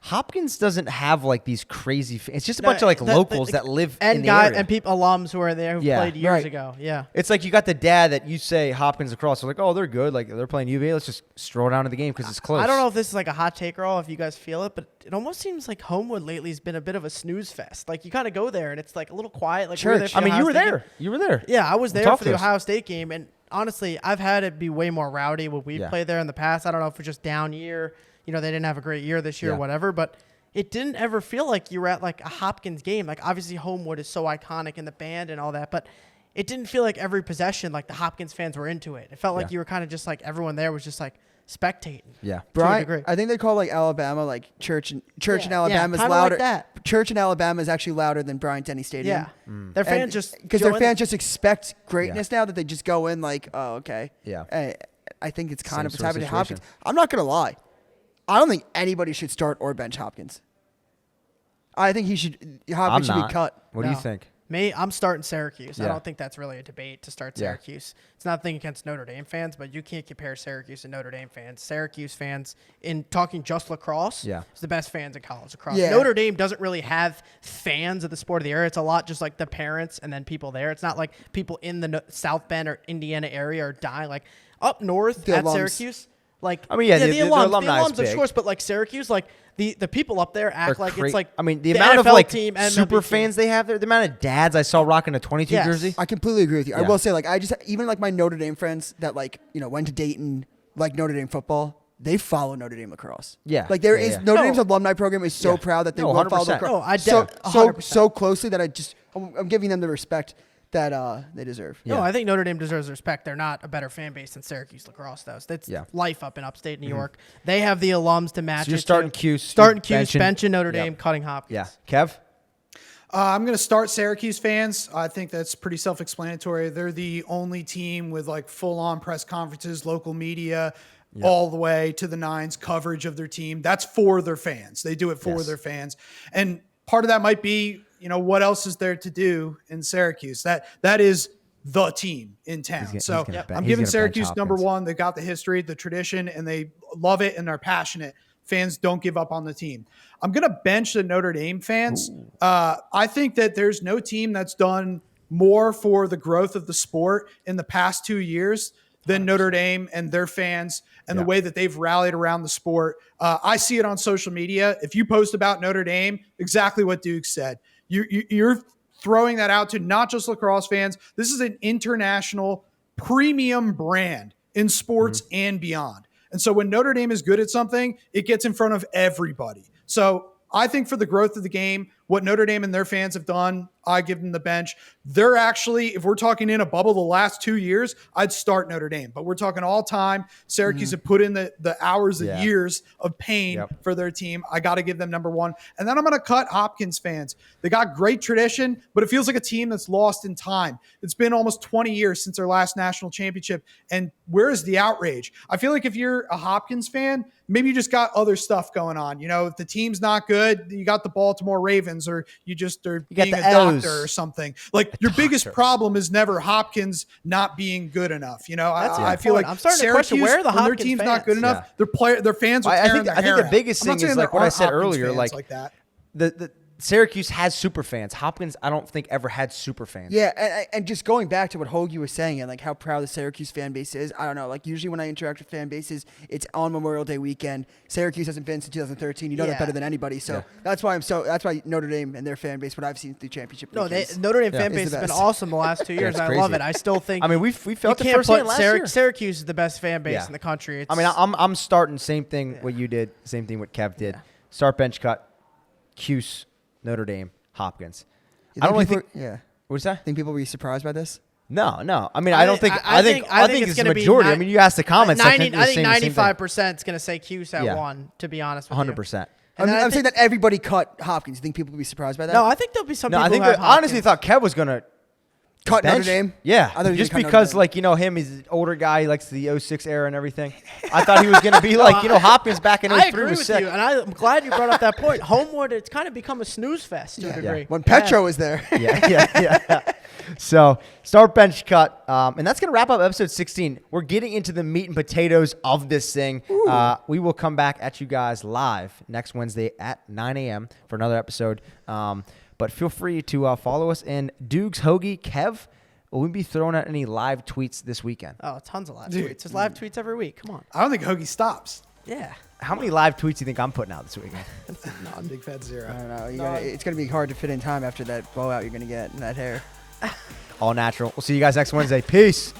Hopkins doesn't have like these crazy. It's just a bunch of like locals that live in and the guys area. and people alums who are there who Yeah. played years Right. ago. Yeah. It's like you got the dad that you say Hopkins across. They're like, oh, they're good. Like they're playing UVA. Let's just stroll down to the game because it's close. I don't know if this is like a hot take or all, if you guys feel it, but it almost seems like Homewood lately has been a bit of a snooze fest. Like you kind of go there and it's like a little quiet. Like we were there Church. for I the mean, Ohio you were State game. there. You were there. Yeah, I was there Talk for to the us. Ohio State game, and honestly, I've had it be way more rowdy when we've Yeah. played there in the past. I don't know if it's just down year. You know, they didn't have a great year this year Yeah. or whatever, but it didn't ever feel like you were at like a Hopkins game. Like obviously Homewood is so iconic in the band and all that, but it didn't feel like every possession like the Hopkins fans were into it. It felt like Yeah. you were kind of just like everyone there was just like spectating. Yeah. To a Brian? degree. I think they call like Alabama like church in Yeah, Alabama is kinda like louder. that. Church in Alabama is actually louder than Bryant Denny Stadium. Yeah. Their fans just because go their in- fans just expect greatness now that they just go in like, oh, okay. Yeah. I think it's kind Same of what's sort of happening to situation. Hopkins. I'm not gonna lie. I don't think anybody should start or bench Hopkins. I think Hopkins I'm should not. be cut. What do you No. think? Me, I'm starting Syracuse. I Yeah. don't think that's really a debate to start Yeah. Syracuse. It's nothing against Notre Dame fans, but you can't compare Syracuse and Notre Dame fans. Syracuse fans, in talking just lacrosse, Yeah. is the best fans in college lacrosse. Yeah. Notre Dame doesn't really have fans of the sport of the area. It's a lot just like the parents and then people there. It's not like people in the South Bend or Indiana area are dying. Like up north The at alums. Syracuse, like I mean, yeah, the the alums alumni is of big. course, but like Syracuse, like the people up there act They're like cra- it's like I mean, the the amount of NFL like team, MLB super team. fans they have there, the amount of dads I saw rocking a 22 Yes. jersey. I completely agree with you. I Yeah. will say, like, I just even like my Notre Dame friends that like went to Dayton, like Notre Dame football. They follow Notre Dame lacrosse. Yeah. like there Yeah, is yeah. Notre No. Dame's alumni program is so Yeah. proud that they No, will follow 100%. lacrosse. Oh, I so doubt- so 100%. so closely that I'm giving them the respect that they deserve. Yeah. No, I think Notre Dame deserves respect. They're not a better fan base than Syracuse lacrosse, though. That's Yeah. life up in upstate New York. They have the alums to match So you're it starting to. Cuse, Starting you're Cuse, benching- benching Notre Yep. Dame, cutting Hopkins. Yeah. Kev? I'm going to start Syracuse fans. I think that's pretty self-explanatory. They're the only team with like full-on press conferences, local media, all the way to the nines coverage of their team. That's for their fans. They do it for Yes. their fans. And part of that might be, what else is there to do in Syracuse? That is the team in town. He's So gonna ben- I'm he's giving gonna bench Syracuse number Hopkins. one. They got the history, the tradition, and they love it and they're passionate. Fans don't give up on the team. I'm going to bench the Notre Dame fans. I think that there's no team that's done more for the growth of the sport in the past 2 years than Notre Dame and their fans and the way that they've rallied around the sport. I see it on social media. If you post about Notre Dame, exactly what Duke said. You're throwing that out to not just lacrosse fans. This is an international premium brand in sports and beyond. And so when Notre Dame is good at something, it gets in front of everybody. So I think for the growth of the game, what Notre Dame and their fans have done, I give them the bench. They're actually, if we're talking in a bubble the last 2 years, I'd start Notre Dame. But we're talking all time. Syracuse have put in the hours and years of pain for their team. I got to give them number one. And then I'm going to cut Hopkins fans. They got great tradition, but it feels like a team that's lost in time. It's been almost 20 years since their last national championship. And where is the outrage? I feel like if you're a Hopkins fan, maybe you just got other stuff going on. If the team's not good, you got the Baltimore Ravens, or you just are being a doctor or something. Like your biggest problem is never Hopkins not being good enough. I feel like I'm starting to Syracuse, question where are the when their Hopkins te's fans? not good enough, their fans are tearing their hair I think the out. biggest I'm not thing saying is there like what I aren't said Hopkins earlier, fans like that. the Syracuse has super fans. Hopkins, I don't think ever had super fans. Yeah, and just going back to what Hoagie was saying and like how proud the Syracuse fan base is, I don't know. Like usually when I interact with fan bases, it's on Memorial Day weekend. Syracuse hasn't been since 2013. You know that better than anybody. So that's why Notre Dame and their fan base, what I've seen through championship. No, weekends, Notre Dame fan base is the has been best. awesome the last 2 years. It's I crazy. love it. I still think. I mean, we felt you it can't firsthand put last year. Syracuse is the best fan base in the country. I mean, I'm starting same thing what you did, same thing what Kev did. Start bench cut, Cuse, Notre Dame, Hopkins. I don't really think. Yeah. What's that? Think people will be surprised by this? No. I mean, I don't think. I think it's the gonna be majority. I mean, you asked the comments. 90, I think 95% is going to say Cuse at one. To be honest with you, 100%. I'm saying that everybody cut Hopkins. You think people will be surprised by that? No, I think there'll be some. No, people I think who have I honestly Hopkins. thought Kev was gonna cut bench. Notre Dame. Yeah, I thought he was just gonna cut because Notre Dame. him, he's an older guy. He likes the 06 era and everything. I thought he was gonna be Hopkins back in 03 I agree was with sick. you, and I'm glad you brought up that point. Homewood, it's kind of become a snooze fest to a degree. When Petro was there. Yeah. So start bench cut, and that's gonna wrap up episode 16. We're getting into the meat and potatoes of this thing. We will come back at you guys live next Wednesday at 9 a.m. for another episode. But feel free to follow us in doogs, 𝐓𝐇𝐄 𝐋𝐀𝐂𝐑𝐿. Will we be throwing out any live tweets this weekend? Oh, tons of live tweets. There's live tweets every week. Come on. I don't think Hoagie stops. Yeah. How many live tweets do you think I'm putting out this weekend? Big fat zero. I don't know. It's going to be hard to fit in time after that blowout you're going to get in that hair. All natural. We'll see you guys next Wednesday. Peace.